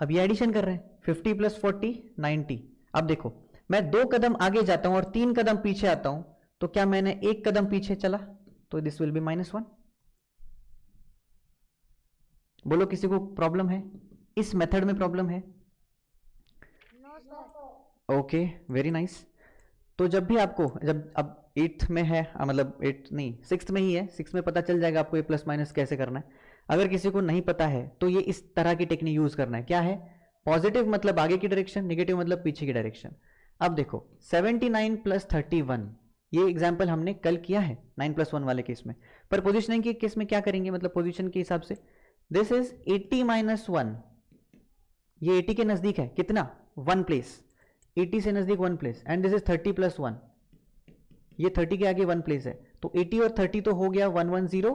अब ये एडिशन कर रहे हैं 50 प्लस 40 90। अब देखो मैं 2 कदम आगे जाता हूं और 3 कदम पीछे आता हूं, तो क्या मैंने 1 कदम पीछे चला, तो दिस विल बी -1। बोलो किसी को प्रॉब्लम है, इस मेथड में प्रॉब्लम है? No sir. Okay very nice. तो जब भी आपको, जब अब 8th में है मतलब 8 नहीं 6th में ही है, 6 में पता चल जाएगा आपको ये प्लस माइनस कैसे करना है। अगर किसी को नहीं पता है तो ये इस तरह की टेक्निक यूज करना है। क्या है? पॉजिटिव मतलब आगे की डायरेक्शन, नेगेटिव मतलब पीछे की डायरेक्शन। अब देखो 79 प्लस 31, ये एग्जाम्पल हमने कल किया है 9+1 वाले केस में। पर पोजिशनिंग के केस में क्या करेंगे, मतलब पोजिशन के हिसाब से दिस इज 80 - 1, ये 80 के नजदीक है कितना, 1 प्लेस, 80 से नजदीक 1 प्लेस, एंड दिस इज 30 + 1, ये 30 के आगे 1 प्लेस है, तो 80 और 30 तो हो गया 110,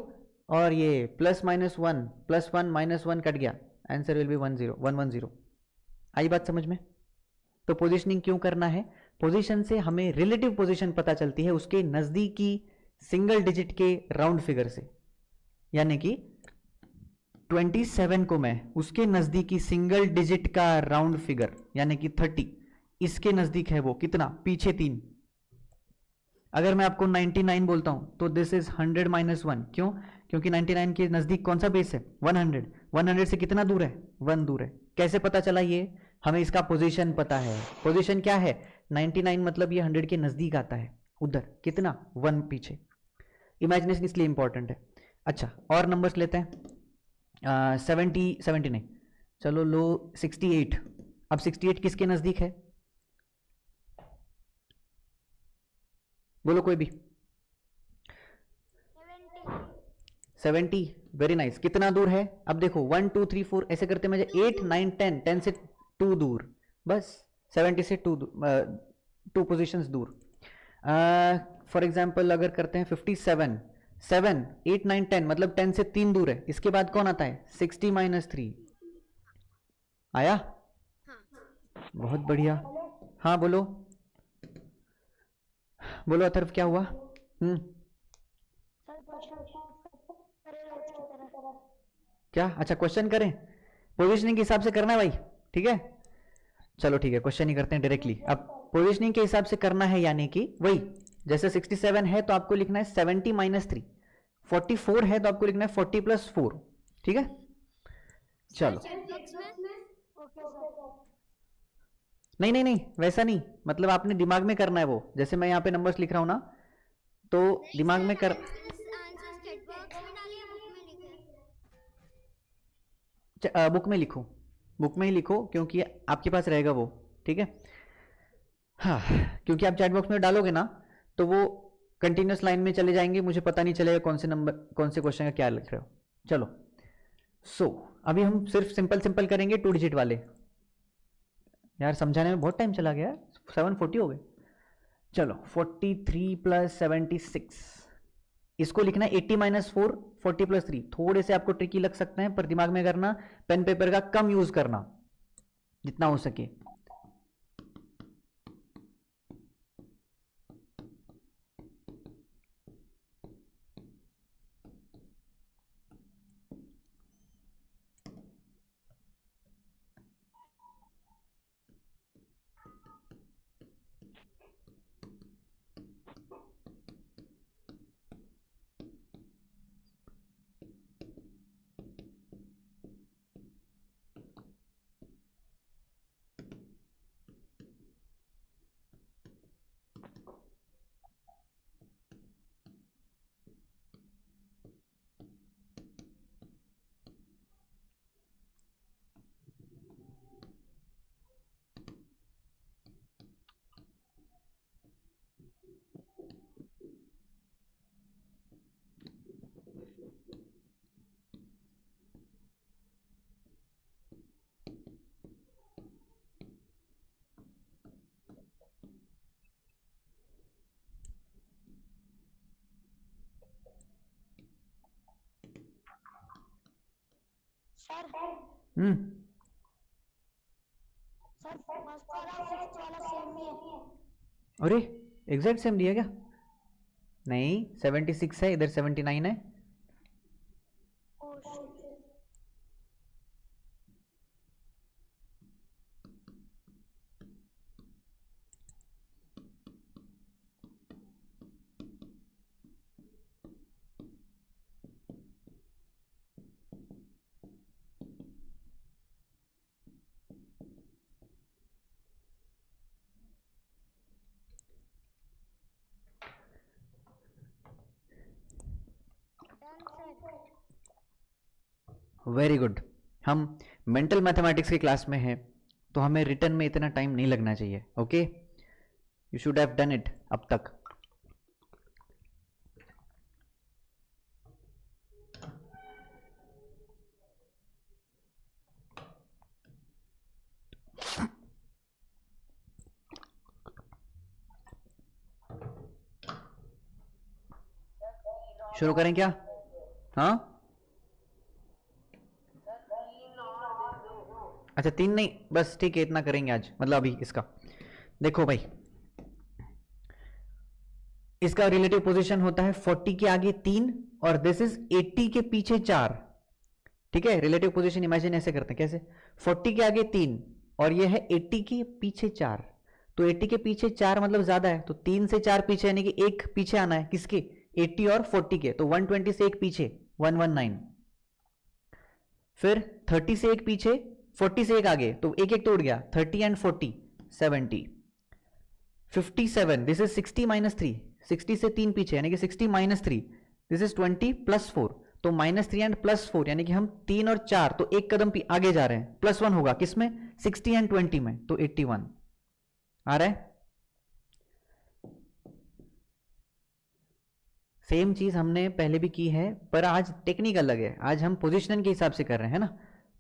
और ये +-1 +1 -1 कट गया, आंसर विल बी 110। आई बात समझ में? तो पोजीशनिंग क्यों करना है? पोजीशन से हमें रिलेटिव पोजीशन पता चलती है उसके नजदीकी सिंगल डिजिट के राउंड फिगर से, यानी कि 27 को मैं उसके नजदीकी सिंगल डिजिट का राउंड फिगर यानी कि 30, इसके नजदीक है वो कितना, पीछे 3। अगर मैं आपको 99 बोलता हूं तो दिस इज 100 - 1, क्यों? क्योंकि 99 के नजदीक कौन सा बेस है, 100, 100 से कितना दूर है, 1 दूर है। कैसे पता चला ये? हमें इसका पोजीशन पता है। पोजीशन क्या है, 99 मतलब ये 100 के नजदीक आता है, उधर कितना, 1 पीछे। इमेजिनेशन इसलिए इंपॉर्टेंट है। अच्छा और नंबर्स लेते हैं। 70 नहीं, चलो लो 68। अब 68 किसके नजदीक है, बोलो कोई भी। 70, वेरी नाइस। कितना दूर है? अब देखो 1 2 3 4 ऐसे करते मुझे 8 9 10, 10 से 2 दूर, बस 70 से 2 पोजीशंस दूर। फॉर एग्जांपल अगर करते हैं 57, 7 8 9 10 मतलब 10 से 3 दूर है, इसके बाद कौन आता है, 60 - 3 आया। बहुत बढ़िया। हाँ बोलो, बोलो अथर्व क्या हुआ? सर क्वेश्चन करेगा उसकी तरह। क्या? अच्छा क्वेश्चन करें, पोजीशनिंग के हिसाब से करना है भाई, ठीक है? चलो ठीक है, क्वेश्चन ही करते हैं डायरेक्टली। अब पोजीशनिंग के हिसाब से करना है, यानी कि वही जैसे 67 है तो आपको लिखना है 70 - 3, 44 है तो आपको लिखना है 40 + 4, ठीक है? चलो चैट बॉक्स में। Okay sir. नहीं नहीं नहीं वैसा नहीं, मतलब आपने दिमाग में करना है वो, जैसे मैं यहाँ पे नंबर्स लिख रहा हूँ ना, तो नहीं दिमाग सर, में कर। आंसर्स चैट बॉक्स में डालिए, बुक में लिखे। बुक में लिखो, बुक में ही लिखो क्योंकि आपके पास रहेगा वो, ठीक है? हाँ, क्योंकि आप चैट बॉक्स में डालोगे ना तो वो कंटिन्यूस लाइन में चले जाएंगे, मुझे पता नहीं चलेगा कौन से नंबर कौन से क्वेश्चन का क्या लिख रहे हो। चलो अभी हम सिर्फ सिंपल सिंपल करेंगे 2 डिजिट वाले। यार समझाने में बहुत टाइम चला गया, 740 हो गए। चलो 43 + 76, इसको लिखना है 80 - 4 40 + 3। थोड़े से आपको ट्रिकी लग सकते हैं पर दिमाग में करना, पेन पेपर का कम यूज करना जितना हो सके। सर हम्म सर फर्स्ट वाला फिफ्थ वाला सेम ही है। अरे एग्जैक्ट सेम दिया क्या? नहीं 76 है, इधर 79 है। Oh shit done sir very good. हम मेंटल मैथमेटिक्स की क्लास में हैं, तो हमें रिटर्न में इतना टाइम नहीं लगना चाहिए। Okay, you should have done it अब तक। सर 3 और शुरू करें क्या? हाँ, सर 3 और दे दो। अच्छा 3 नहीं, बस ठीक है, इतना करेंगे आज, मतलब अभी इसका देखो भाई। इसका रिलेटिव पोजीशन होता है 40 के आगे 3 और दिस इज 80 के पीछे 4। ठीक है, रिलेटिव पोजीशन इमेजिन ऐसे करते हैं, कैसे? 40 के आगे 3 और ये है 80 के पीछे 4। तो 80 के पीछे 4 मतलब ज्यादा है, तो 3 से 4 पीछे, यानी कि एक पीछे आना है किसके? 80 और 40 के। तो 120 से एक पीछे 119, फिर 30 से एक पीछे, 40 से एक आगे, तो एक एक तोड़ गया, 30 एंड 40 70, 57, दिस इज 60 माइनस 3, 60 से 3 पीछे यानी कि 60 माइनस 3, दिस इज 20 प्लस 4, तो -3 एंड +4 यानी कि हम 3 और 4 तो एक कदम आगे जा रहे हैं। +1 होगा किसमें? 60 एंड 20 में, तो 81 आ रहा है। सेम चीज हमने पहले भी की है, पर आज टेक्निक अलग है। आज हम पोजिशनिंग के हिसाब से कर रहे हैं ना,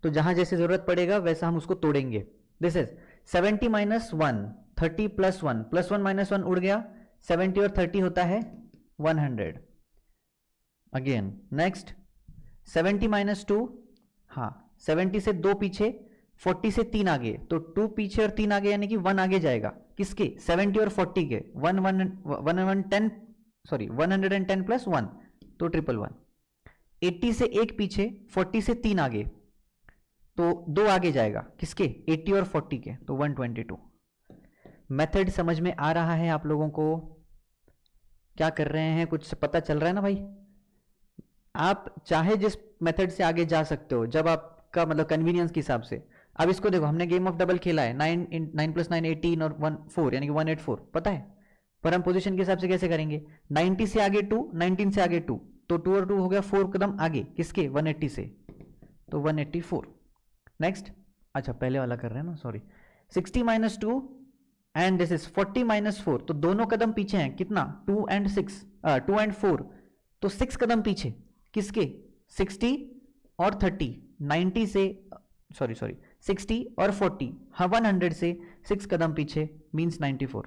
तो जहां जैसे जरूरत पड़ेगा वैसा हम उसको तोड़ेंगे। दिस इज 70 माइनस 1, 30 प्लस 1, +1 -1 उड़ गया, 70 और 30 होता है 100। अगेन नेक्स्ट 70 माइनस 2, हाँ 70 से 2 पीछे, 40 से 3 आगे, तो 2 पीछे और 3 आगे यानी कि 1 आगे जाएगा किसके? 70 और 40 के। 110 सॉरी 110 प्लस 1 तो 111। 80 से एक पीछे, 40 से 3 आगे, तो 2 आगे जाएगा किसके? 80 और 40 के, तो 122। मेथड समझ में आ रहा है आप लोगों को? क्या कर रहे हैं, कुछ पता चल रहा है ना भाई? आप चाहे जिस मेथड से आगे जा सकते हो, जब आपका मतलब कन्वीनियंस के हिसाब से। अब इसको देखो, हमने गेम ऑफ डबल खेला है, 9 + 9 18 और 1 4 यानी कि 184 पता है, पर हम पोजीशन के हिसाब से कैसे करेंगे? 90 से आगे 2, 19 से आगे 2, तो 2 और 2 हो गया 4 कदम आगे किसके? 180 से, तो 184। नेक्स्ट, अच्छा पहले वाला कर रहे हैं ना, sorry. 60 minus 2 and this is 40 minus 4, तो दोनों कदम पीछे हैं कितना? 2 एंड 4, तो 6 कदम पीछे किसके? 60 और 30, 90 से सॉरी 60 और 40, हाँ 100 से 6 कदम पीछे मींस 94।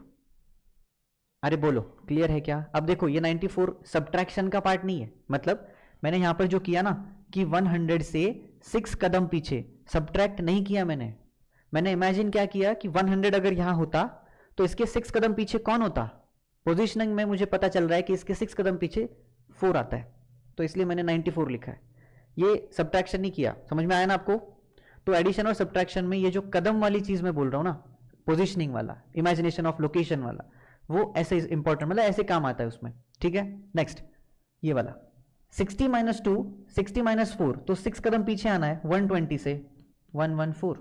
अरे बोलो क्लियर है क्या? अब देखो ये 94 सब्ट्रैक्शन का पार्ट नहीं है, मतलब मैंने यहां पर जो किया ना कि 100 से 6 कदम पीछे, सब्ट्रैक्ट नहीं किया मैंने इमेजिन क्या किया कि 100 अगर यहां होता तो इसके 6 कदम पीछे कौन होता? पोजीशनिंग में मुझे पता चल रहा है कि इसके 6 कदम पीछे 4 आता है, तो इसलिए मैंने 94 लिखा है। ये सब्ट्रैक्शन नहीं किया, समझ में आया ना आपको? तो एडिशन और सब्ट्रैक्शन में ये जो कदम वाली चीज मैं बोल रहा हूं ना, पोजीशनिंग वाला, इमेजिनेशन ऑफ लोकेशन वाला, वो ऐसे इंपॉर्टेंट, मतलब ऐसे काम आता है उसमें। ठीक है, नेक्स्ट ये वाला 60 माइनस 2, 60 माइनस 4, तो 6 कदम पीछे आना है 120 से, 114।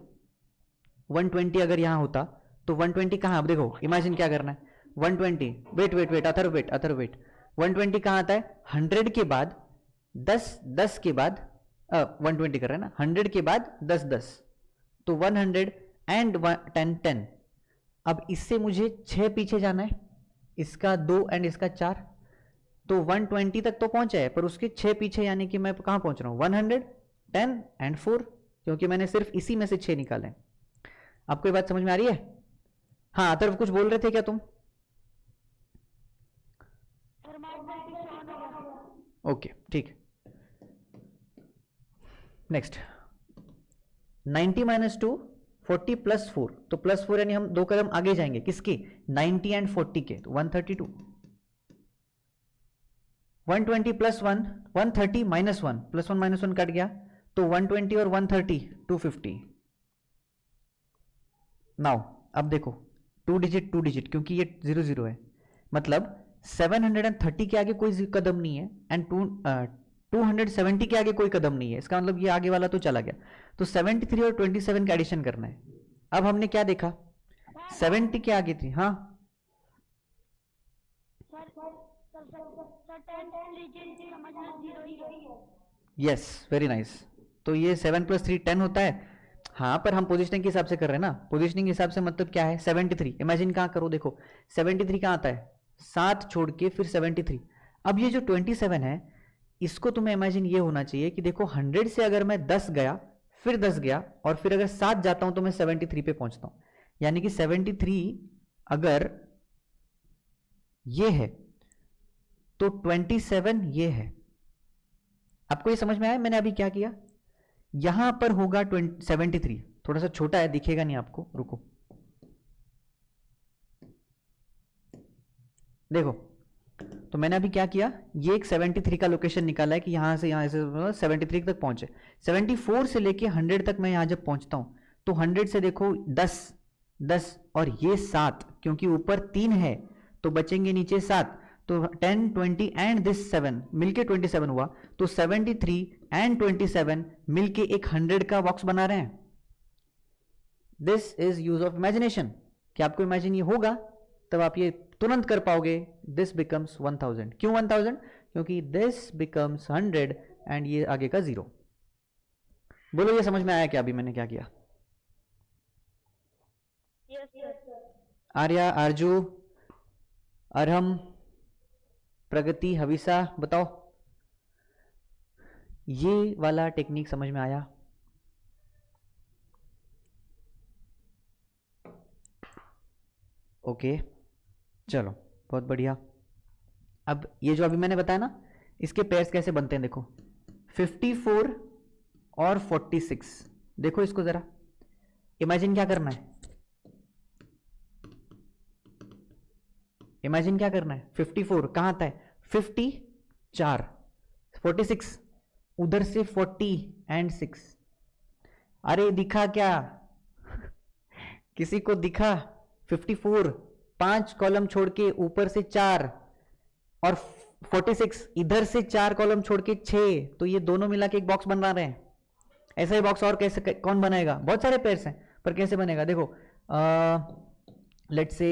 120 अगर यहां होता तो 120 कहां? अब देखो इमेजिन क्या करना है, 120 वेट अथर वेट 120 कहां आता है? 100 के बाद 10 के बाद 120 कर रहे हैं ना, 100 के बाद 10, तो 100 एंड 10। अब इससे मुझे 6 पीछे जाना है, इसका 2 एंड इसका 4, तो 120 तक तो पहुंचा है, पर उसके 6 पीछे यानी कि मैं कहां पहुंच रहा हूं? 100, 10 एंड 4, क्योंकि मैंने सिर्फ इसी में से 6 निकाले हैं। आपको ये बात समझ में आ रही है? हाँ अथर्व कुछ बोल रहे थे क्या तुम? सर मैथमेटिक्स ऑन हो गया। ओके ठीक। नेक्स्ट 90 माइनस 2, 40 प्लस 4, तो प्लस 4 यानी हम 2 कदम आगे जाएंगे किसके? 90 एंड 40 के, तो 132। 120 plus 1 130 minus 1 plus 1 minus 1 cut गया, तो 120 और 130 250। नाउ अब देखो 2 डिजिट क्योंकि ये 0 0 है, मतलब 730 के आगे कोई कदम नहीं है एंड 270 के आगे कोई कदम नहीं है, इसका मतलब ये आगे वाला तो चला गया। तो 73 और 27 का एडिशन करना है। अब हमने क्या देखा, 70 के आगे थी, हाँ सर 10 डिजिट समझना 0 ही है। Yes very nice. तो ये 7 प्लस 3 10 होता है, हाँ पर हम पोजिशनिंग के हिसाब से कर रहे हैं ना, पोजिशनिंग के हिसाब से मतलब क्या है 73। इमेजिन कहाँ करो, देखो 73 कहाँ आता है, 7 छोड़ के फिर 73। अब ये जो 27 है इसको तुम्हें इमेजिन ये होना चाहिए कि देखो 100 से अगर मैं 10 गया फिर 10 गया और फिर अगर 7 जाता हूं तो मैं 73 पे पहुंचता हूं, यानी कि 73 अगर ये है तो 27 ये है। आपको ये समझ में आया मैंने अभी क्या किया, यहां पर होगा 73, थोड़ा सा छोटा है दिखेगा नहीं आपको, रुको देखो। तो मैंने अभी क्या किया, ये एक 73 का लोकेशन निकाला है कि यहां से 73 तक पहुंचे। 74 से लेके 100 तक मैं यहां जब पहुंचता हूं तो 100 से देखो 10 10 और ये 7, क्योंकि ऊपर 3 है तो बचेंगे नीचे 7, तो 10 20 एंड दिस 7 मिलके 27 हुआ। तो 73 एंड 27 मिलके एक 100 का बॉक्स बना रहे हैं। This is use of imagination, कि आपको इमेजिन ये होगा तब आप ये तुरंत कर पाओगे। दिस बिकम्स 1000, क्यों 1000, क्योंकि दिस बिकम्स 100 एंड ये आगे का 0। बोलो ये समझ में आया क्या अभी मैंने क्या किया? Yes sir. आर्या, आरजू, अरहम, प्रगति, हविसा, बताओ ये वाला टेक्निक समझ में आया? ओके चलो बहुत बढ़िया। अब ये जो अभी मैंने बताया ना इसके पेयर्स कैसे बनते हैं, देखो 54 और 46। देखो इसको जरा इमेजिन क्या करना है, इमेजिन क्या करना है। 54 कहां आता है, 50 4, 46 उधर से 40 एंड 6। अरे दिखा क्या किसी को दिखा? 54 5 कॉलम छोड़ के ऊपर से 4 और 46 इधर से 4 कॉलम छोड़ के 6, तो ये दोनों मिला के एक बॉक्स बना रहे हैं। ऐसा ही बॉक्स और कैसे कौन बनाएगा? बहुत सारे पेयर्स हैं पर कैसे बनेगा देखो, लेट्स से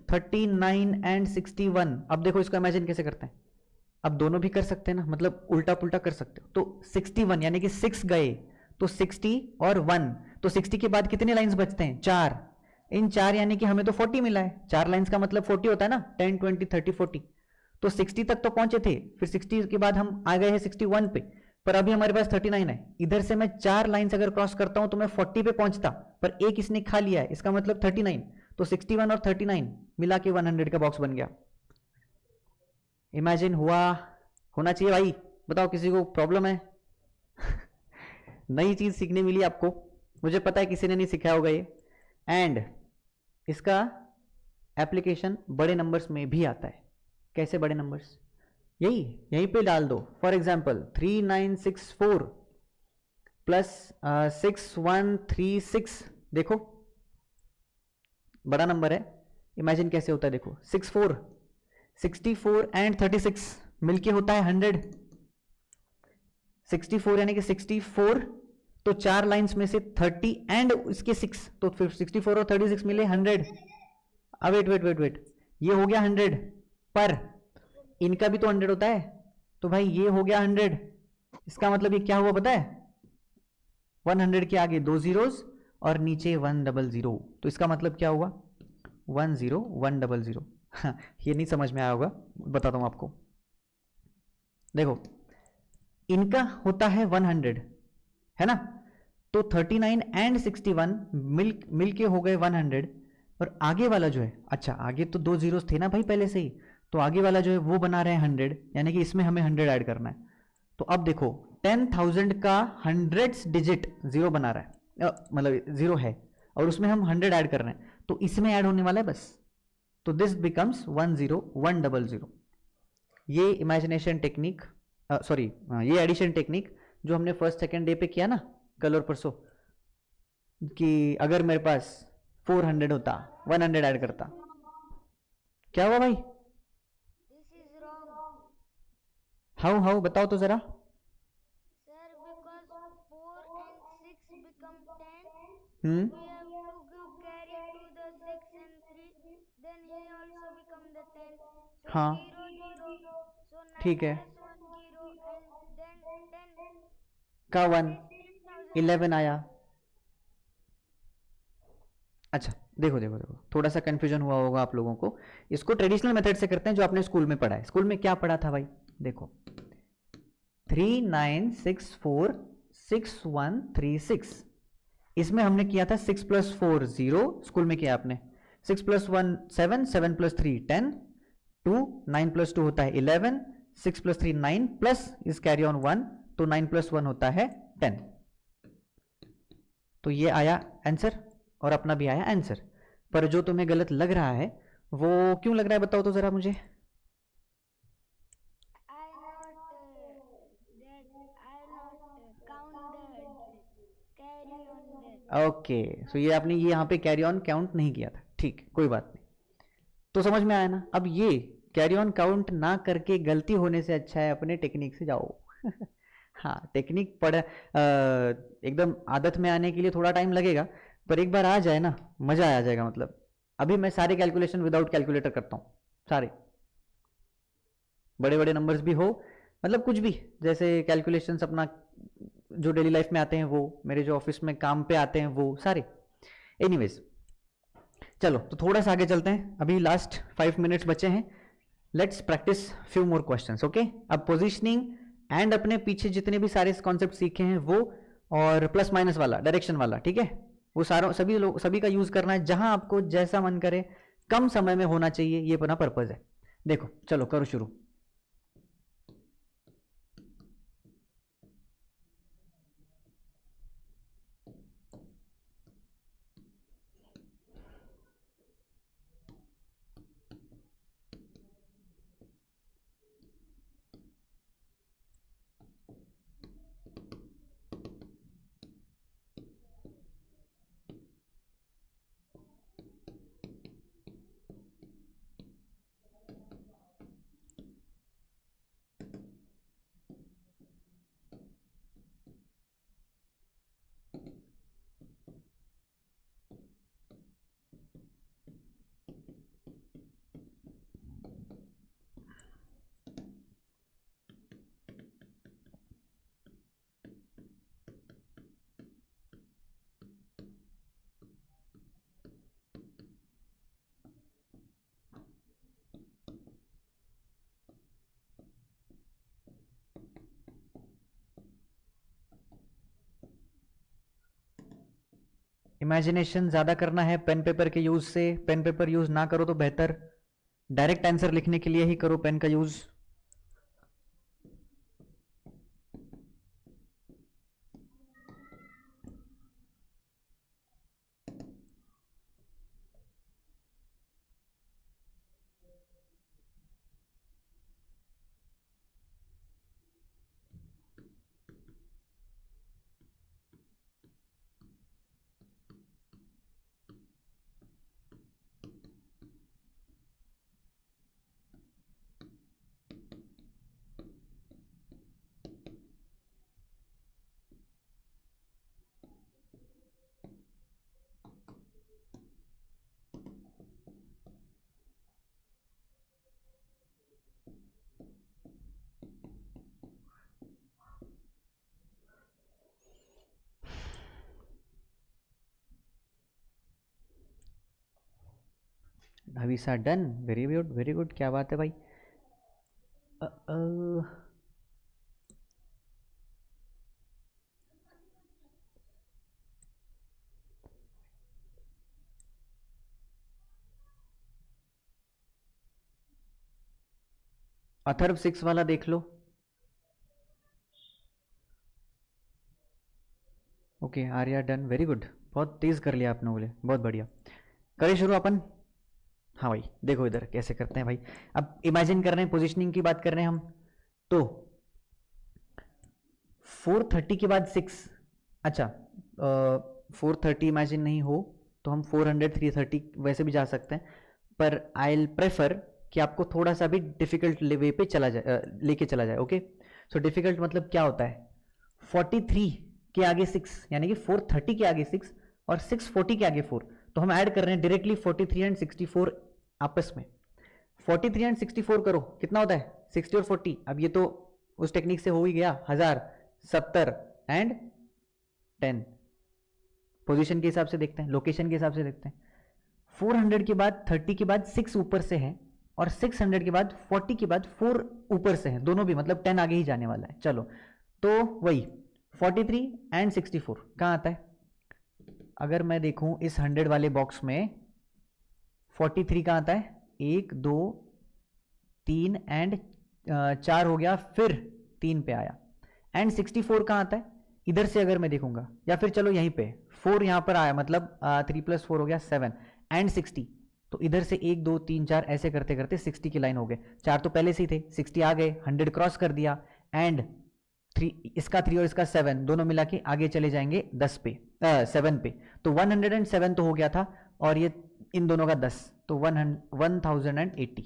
39 एंड 61। अब देखो इसको इमेजिन कैसे करते हैं, अब दोनों भी कर सकते हैं ना, मतलब उल्टा पुल्टा कर सकते हो। तो 61 यानी कि 6 गए तो 60 और 1, तो 60 के बाद कितने लाइंस बचते हैं, 4। इन 4 यानी कि हमें तो 40 मिला है, 4 लाइंस का मतलब 40 होता है ना, 10 20 30 40। तो 60 तक तो पहुंचे थे, फिर 60 के बाद हम आ गए हैं 61 पे, पर अभी हमारे पास 39 है। इधर से मैं 4 लाइंस अगर क्रॉस करता हूं तो मैं 40 पे पहुंचता, पर एक इसने खा लिया है, इसका मतलब 39। तो 61 और 39 मिला के 100 का बॉक्स बन गया। इमेजिन हुआ? होना चाहिए भाई, बताओ किसी को प्रॉब्लम है? नई चीज सीखने मिली आपको, मुझे पता है किसी ने नहीं सिखाया होगा ये। एंड इसका एप्लीकेशन बड़े नंबर्स में भी आता है। कैसे बड़े नंबर्स? यहीं पे डाल दो। फॉर एग्जाम्पल 3964 प्लस 6136, देखो बड़ा नंबर है। इमेजिन कैसे होता है देखो, 64 एंड 36 मिलके होता है 100। 64 यानी कि 64, तो 4 लाइंस में से 30 एंड इसके 6, तो फिर 64 और 36 मिले 100। अब वेट, ये हो गया 100, पर इनका भी तो 100 होता है, तो भाई ये हो गया 100। इसका मतलब ये क्या हुआ पता है, 100 के आगे 2 जीरोस और नीचे 100, तो इसका मतलब क्या हुआ 10100। ये नहीं समझ में आया होगा, बताता हूं आपको। देखो इनका होता है 100, है ना, तो 39 एंड 61 मिल के हो गए 100। और आगे वाला जो है, अच्छा आगे तो 2 जीरोस थे ना भाई पहले से ही, तो आगे वाला जो है वो बना रहे हैं 100, यानी कि इसमें हमें 100 ऐड करना है। तो अब देखो 10,000 का 100th डिजिट 0 बना रहा है, मतलब 0 है, और उसमें हम 100 ऐड कर रहे हैं, तो इसमें ऐड होने वाला है बस। तो दिस बिकम्स 10100। ये इमेजिनेशन टेक्निक, सॉरी ये एडिशन टेक्निक जो हमने फर्स्ट सेकेंड डे पे किया ना, कल और परसों, कि अगर मेरे पास 400 होता 100 ऐड करता। क्या हुआ भाई? This is wrong. हाउ बताओ तो जरा। Sir, because 4 and 6 become 10, hmm we have to give carry to the 6 and 3. Then he also become the 10. So हाँ 0, 0. So 9 ठीक है, plus 1, 0. And then 10. का That 1 is 10,000. 11 आया। अच्छा देखो देखो देखो, थोड़ा सा कंफ्यूजन हुआ होगा आप लोगों को। इसको ट्रेडिशनल मेथड से करते हैं जो आपने स्कूल में पढ़ा है। स्कूल में क्या पढ़ा था भाई? देखो 39646136, इसमें हमने किया था 6 + 4 0, स्कूल में किया आपने। 6 + 1 7, 7 + 3 10, 2 9 + 2 होता है 11, 6 + 3 9 प्लस इस कैरी ऑन 1, तो 9 + 1 होता है 10। तो ये आया आंसर और अपना भी आया आंसर। पर जो तुम्हें गलत लग रहा है वो क्यों लग रहा है बताओ तो जरा मुझे। I not count the carry on that. Okay, so ये आपने ये यहाँ पे कैरी ऑन काउंट नहीं किया था, ठीक है कोई बात नहीं। तो समझ में आया ना? अब ये कैरी ऑन काउंट ना करके गलती होने से अच्छा है अपने टेक्निक से जाओ। हाँ टेक्निक एकदम आदत में आने के लिए थोड़ा टाइम लगेगा, पर एक बार आ जाए ना मजा आ जाएगा। मतलब अभी मैं सारे कैलकुलेशन विदाउट कैलकुलेटर करता हूँ, सारे बड़े बड़े नंबर्स भी हो, मतलब कुछ भी, जैसे कैलकुलेशंस अपना जो डेली लाइफ में आते हैं वो, मेरे जो ऑफिस में काम पे आते हैं वो सारे। एनीवेज चलो तो थोड़ा सा आगे चलते हैं, अभी लास्ट 5 मिनट्स बचे हैं। Let's practice few more questions. Okay, अब पोजीशनिंग एंड अपने पीछे जितने भी सारे कॉन्सेप्ट सीखे हैं वो, और प्लस माइनस वाला डायरेक्शन वाला, ठीक है, वो सारों सभी लोग सभी का यूज करना है जहां आपको जैसा मन करे, कम समय में होना चाहिए, ये अपना पर्पज है। देखो चलो करो शुरू। इमेजिनेशन ज़्यादा करना है पेन पेपर के यूज़ से, पेन पेपर यूज़ ना करो तो बेहतर, डायरेक्ट आंसर लिखने के लिए ही करो पेन का use. Havisa done, very good very good, क्या बात है भाई। अ, अ, अथर्व 6 वाला देख लो। Okay Arya done, very good, बहुत तेज कर लिया आपने, बोले बहुत बढ़िया। करें शुरू अपन। हाँ भाई देखो इधर कैसे करते हैं भाई। अब इमेजिन कर रहे हैं, पोजिशनिंग की बात कर रहे हैं हम, तो 430 के बाद 6, अच्छा 430 इमेजिन नहीं हो तो हम 400 330 वैसे भी जा सकते हैं, पर आई विल प्रेफर कि आपको थोड़ा सा भी डिफिकल्ट वे पे चला जाए, लेके चला जाए। ओके, सो डिफिकल्ट मतलब क्या होता है, 43 के आगे 6 यानी कि 430 के आगे 6 और 640 के आगे 4, तो हम ऐड कर रहे हैं डायरेक्टली 43 एंड 64 आपस में। 43 एंड 64 करो, कितना होता है 60 और 40। अब ये तो उस टेक्निक से हो ही गया, 1000 70 एंड 10, पोजीशन के हिसाब से देखते हैं, लोकेशन के हिसाब से देखते हैं। 400 के बाद 30 के बाद 6 ऊपर से है और 600 के बाद 40 के बाद 4 ऊपर से है, दोनों भी मतलब 10 आगे ही जाने वाला है। चलो तो वही 43 एंड 64 कहाँ आता है, अगर मैं देखूं इस 100 वाले बॉक्स में 43 कहाँ आता है, 1 2 3 एंड 4 हो गया, फिर 3 पे आया, एंड 64 कहाँ आता है, इधर से अगर मैं देखूंगा, या फिर चलो यहीं पे 4 यहां पर आया, मतलब 3 + 4 हो गया 7 एंड 60, तो इधर से 1 2 3 4 ऐसे करते करते 60 की लाइन हो गए, 4 तो पहले से ही थे, 60 आ गए, 100 क्रॉस कर दिया, एंड 3 इसका 3 और इसका 7 दोनों मिला के आगे चले जाएंगे 10 पे 7 पे, तो 107 तो हो गया था, और ये इन दोनों का 10, तो 1080।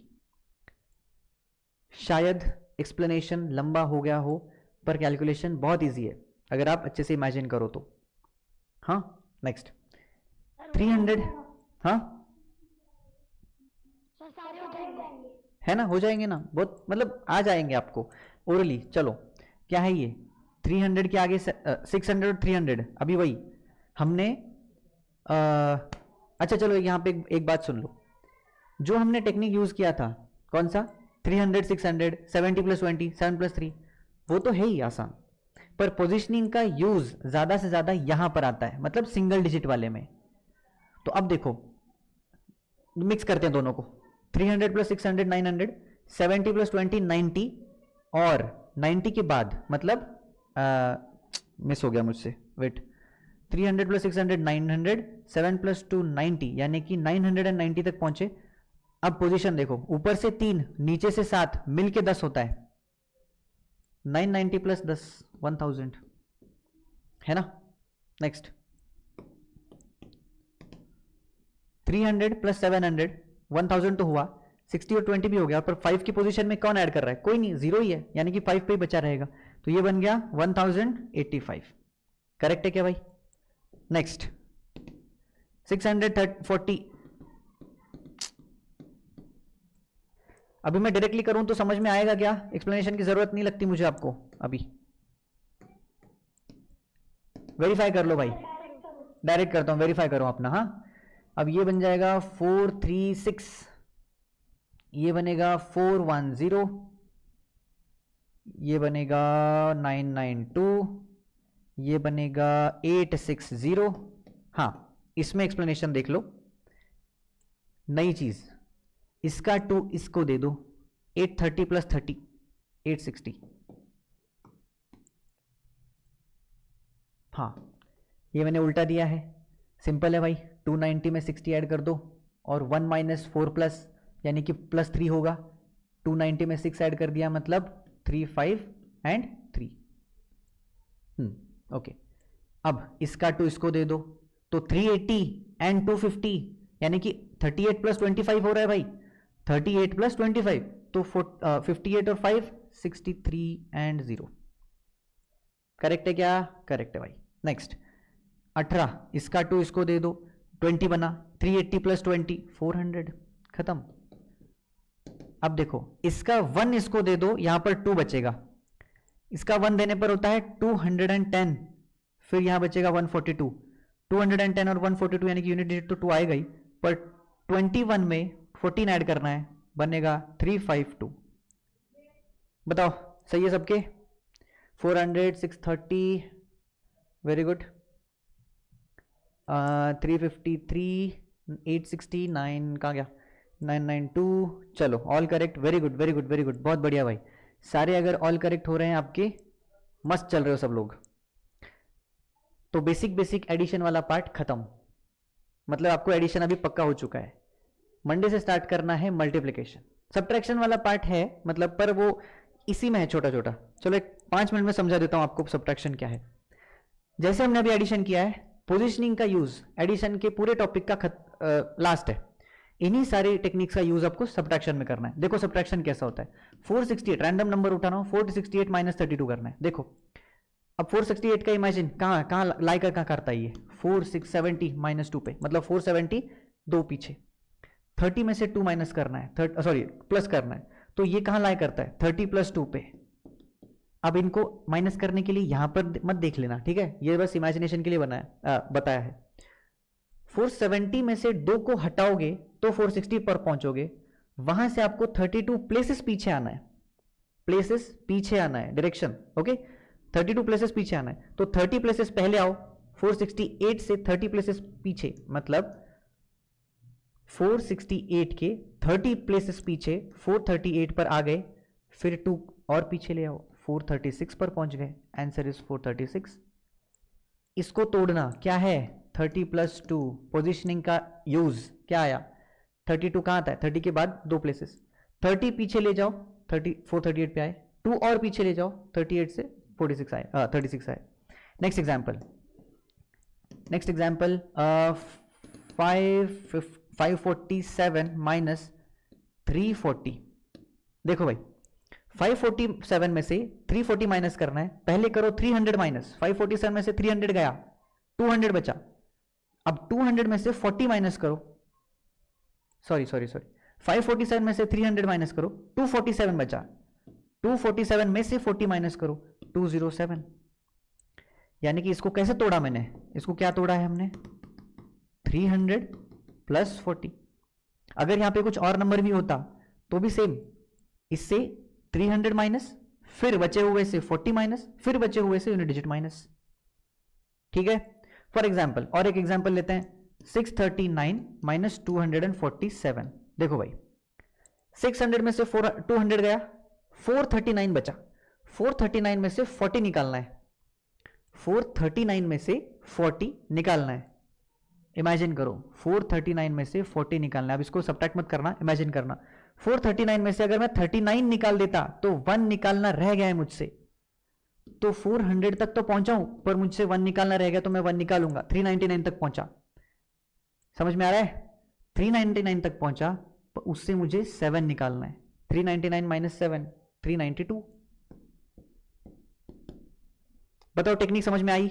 शायद एक्सप्लेनेशन लंबा हो गया हो, पर कैलकुलेशन बहुत इजी है अगर आप अच्छे से इमेजिन करो तो। हाँ नेक्स्ट 300, हाँ सर सारे हो जाएंगे। है ना, हो जाएंगे ना, बहुत मतलब आ जाएंगे आपको ओरली। चलो क्या है ये, 300 के आगे 600 और 300, अभी वही हमने अच्छा चलो यहाँ पे एक बात सुन लो, जो हमने टेक्निक यूज किया था कौन सा, 300 600 70 + 20 7 + 3, वो तो है ही आसान, पर पोजीशनिंग का यूज ज्यादा से ज्यादा यहां पर आता है, मतलब सिंगल डिजिट वाले में। तो अब देखो मिक्स करते हैं दोनों को, 300 + 600 900, 70 + 20 90, और 90 के बाद मतलब मिस हो गया मुझसे, वेट, 300 + 600 900, 7 + 2 90, यानी कि 990 तक पहुंचे। अब पोजीशन देखो, ऊपर से 3 नीचे से 7 मिल के 10 होता है, 990 + 10 1000 है ना। नेक्स्ट 300 + 700 1000 तो हुआ, 60 और 20 भी हो गया, पर 5 की पोजीशन में कौन ऐड कर रहा है, कोई नहीं, जीरो ही है, यानी कि 5 पे ही बचा रहेगा, तो ये बन गया 1085। करेक्ट है क्या भाई। नेक्स्ट 640, अभी मैं डायरेक्टली करूं तो समझ में आएगा क्या, एक्सप्लेनेशन की जरूरत नहीं लगती मुझे आपको, अभी वेरीफाई कर लो भाई, डायरेक्ट करता हूं, वेरीफाई करो अपना। हाँ अब ये बन जाएगा 436, ये बनेगा 410, ये बनेगा 992, ये बनेगा 860। हाँ इसमें एक्सप्लेनेशन देख लो, नई चीज, इसका 2 इसको दे दो, 830 + 30 860। हाँ ये मैंने उल्टा दिया है, सिंपल है भाई, 290 में 60 ऐड कर दो, और 1 - 4 यानी कि +3 होगा, 290 में 6 ऐड कर दिया, मतलब 3 5 एंड 3। ओके, अब इसका 2 इसको दे दो, तो 380 एंड 250, यानी कि 38 + 25 हो रहा है भाई, 38 + 25, तो 58 और 5 63 एंड 0। करेक्ट है क्या, करेक्ट है भाई। नेक्स्ट 18, इसका 2 इसको दे दो, 20 बना, 380 + 20 400, खत्म। अब देखो इसका 1 इसको दे दो, यहां पर 2 बचेगा, इसका 1 देने पर होता है 210, फिर यहां बचेगा 142, 210 और 142 यानी कि यूनिट डिजिट तो 2 आएगा ही, पर 21 में 14 ऐड करना है, बनेगा 352। बताओ सही है सबके, 400 630, वेरी गुड, 353 869 कहाँ गया, 992, चलो all correct, very good very good very good, बहुत बढ़िया भाई, सारे अगर ऑल करेक्ट हो रहे हैं आपके, मस्त चल रहे हो सब लोग। तो बेसिक एडिशन वाला पार्ट खत्म, मतलब आपको एडिशन अभी पक्का हो चुका है। मंडे से स्टार्ट करना है मल्टीप्लिकेशन। सब्ट्रैक्शन वाला पार्ट है मतलब, पर वो इसी में है छोटा छोटा। चलो एक 5 मिनट में समझा देता हूं आपको सब्ट्रैक्शन क्या है। जैसे हमने अभी एडिशन किया है, पोजीशनिंग का यूज एडिशन के पूरे टॉपिक का लास्ट है। इन्हीं सारे टेक्निक्स का यूज आपको सब्ट्रैक्शन में करना है। देखो सब्ट्रैक्शन कैसा होता है, 468 रैंडम नंबर उठाना हो, 468 माइनस 32 करना है। देखो अब 468 का इमेजिन कहाँ कहाँ लाई कर कहाँ करता है ये 4670 माइनस 2 पे, मतलब 470 दो पीछे, 30 में से 2 माइनस करना है, सॉरी प्लस करना है, तो ये कहाँ लाई करता है 30 प्लस 2 पे। अब इनको माइनस करने के लिए यहां पर मत देख लेना, ठीक है, ये बस इमेजिनेशन के लिए बताया है। 470 में से 2 को हटाओगे तो 460 पर पहुंचोगे, वहां से आपको 32 प्लेसेस पीछे आना है, प्लेसेस पीछे आना है, डायरेक्शन, ओके 32 प्लेसेस पीछे आना है। तो 30 प्लेसेस पहले आओ, 468 से 30 प्लेसेस पीछे, मतलब 468 के 30 प्लेसेस पीछे 438 पर आ गए, फिर 2 और पीछे ले आओ, 436 पर पहुंच गए, आंसर इज 436। इसको तोड़ना क्या है, 30 प्लस 2, पोजिशनिंग का यूज क्या आया, 32 कहां आता है, 30 के बाद 2 प्लेसेस, 30 पीछे ले जाओ, 438 पे आए, 2 और पीछे ले जाओ, 38 से 46 आए, 36 आए। Next example 547 minus 340। देखो भाई 547 में से 340 माइनस करना है, पहले करो 300 माइनस, 547 में से 300 गया, 200 बचा। अब 200 में से 40 माइनस करो, सॉरी 547 में से 300 माइनस करो, 247 बचा, 247 में से 40 माइनस करो, 207। यानी कि इसको कैसे तोड़ा मैंने, इसको क्या तोड़ा है हमने, 300 प्लस 40। अगर यहां पे कुछ और नंबर भी होता तो भी सेम, इससे 300 माइनस, फिर बचे हुए से 40 माइनस, फिर बचे हुए से यूनिट डिजिट माइनस, ठीक है। फॉर एग्जाम्पल और एक एग्जाम्पल लेते हैं, 639 माइनस 247। देखो भाई 600 में से 200 गया, 439 बचा, 439 में से 40 निकालना है, 439 में से 40 निकालना है। इमेजिन करो 439 में से 40 निकालना है। अब इसको सब्ट्रैक्ट मत करना, इमेजिन करना, 439 में से अगर मैं 39 निकाल देता तो 1 निकालना रह गया है मुझसे, तो 400 तक तो पहुंचा हूं, पर मुझसे 1 निकालना रह गया, तो मैं 1 निकालूंगा, 399 तक पहुंचा। समझ में आ रहा है, 399 तक पहुंचा, तो उससे मुझे 7 निकालना है, 399 माइनस 7 392। बताओ टेक्निक समझ में आई।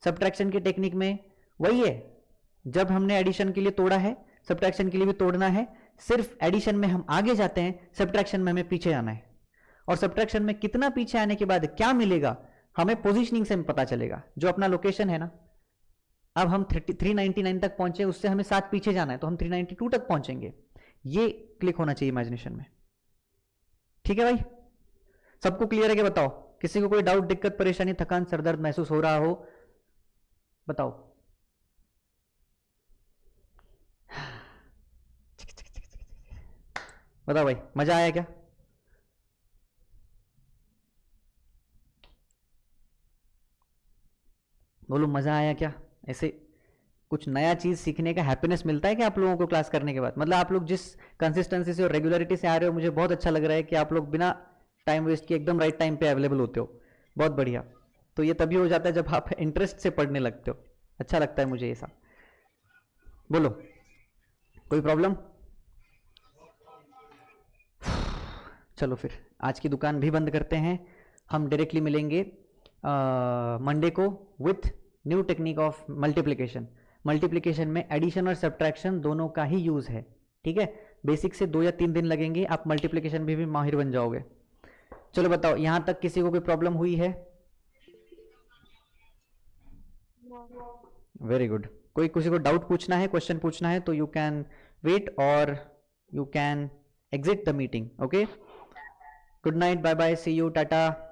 सब्ट्रैक्शन की टेक्निक में वही है, जब हमने एडिशन के लिए तोड़ा है, सब्ट्रैक्शन के लिए भी तोड़ना है। सिर्फ एडिशन में हम आगे जाते हैं, सब्ट्रैक्शन में हमें पीछे आना है, और सब्ट्रैक्शन में कितना पीछे आने के बाद क्या मिलेगा हमें पोजीशनिंग से पता चलेगा, जो अपना लोकेशन है ना। अब हम 399 तक पहुंचे, उससे हमें 7 पीछे जाना है, तो हम 392 तक पहुंचेंगे। ये क्लिक होना चाहिए इमेजिनेशन में, ठीक है भाई। सबको क्लियर है कि बताओ, किसी को कोई डाउट, दिक्कत, परेशानी, थकान, सरदर्द महसूस हो रहा हो, बताओ। बताओ भाई, मजा आया क्या? बोलो मजा आया क्या? ऐसे कुछ नया चीज सीखने का हैप्पीनेस मिलता है कि आप लोगों को क्लास करने के बाद, मतलब आप लोग जिस कंसिस्टेंसी से और रेगुलरिटी से आ रहे हो, मुझे बहुत अच्छा लग रहा है कि आप लोग बिना टाइम वेस्ट किए एकदम राइट टाइम पे अवेलेबल होते हो। बहुत बढ़िया। तो ये तभी हो जाता है जब आप इंटरेस्ट से पढ़ने लगते हो, अच्छा लगता है मुझे ये सब। बोलो कोई प्रॉब्लम? चलो फिर आज की दुकान भी बंद करते हैं, हम डायरेक्टली मिलेंगे मंडे को with new technique of multiplication. Multiplication में एडिशन और सब्ट्रैक्शन दोनों का ही यूज है, ठीक है। बेसिक से 2 या 3 दिन लगेंगे, आप मल्टीप्लिकेशन भी माहिर बन जाओगे। चलो बताओ, यहां तक किसी को कोई प्रॉब्लम हुई है? Very good. कोई किसी को डाउट पूछना है, क्वेश्चन पूछना है तो यू कैन वेट और you can exit the meeting, okay. Good night, bye bye, see you, Tata.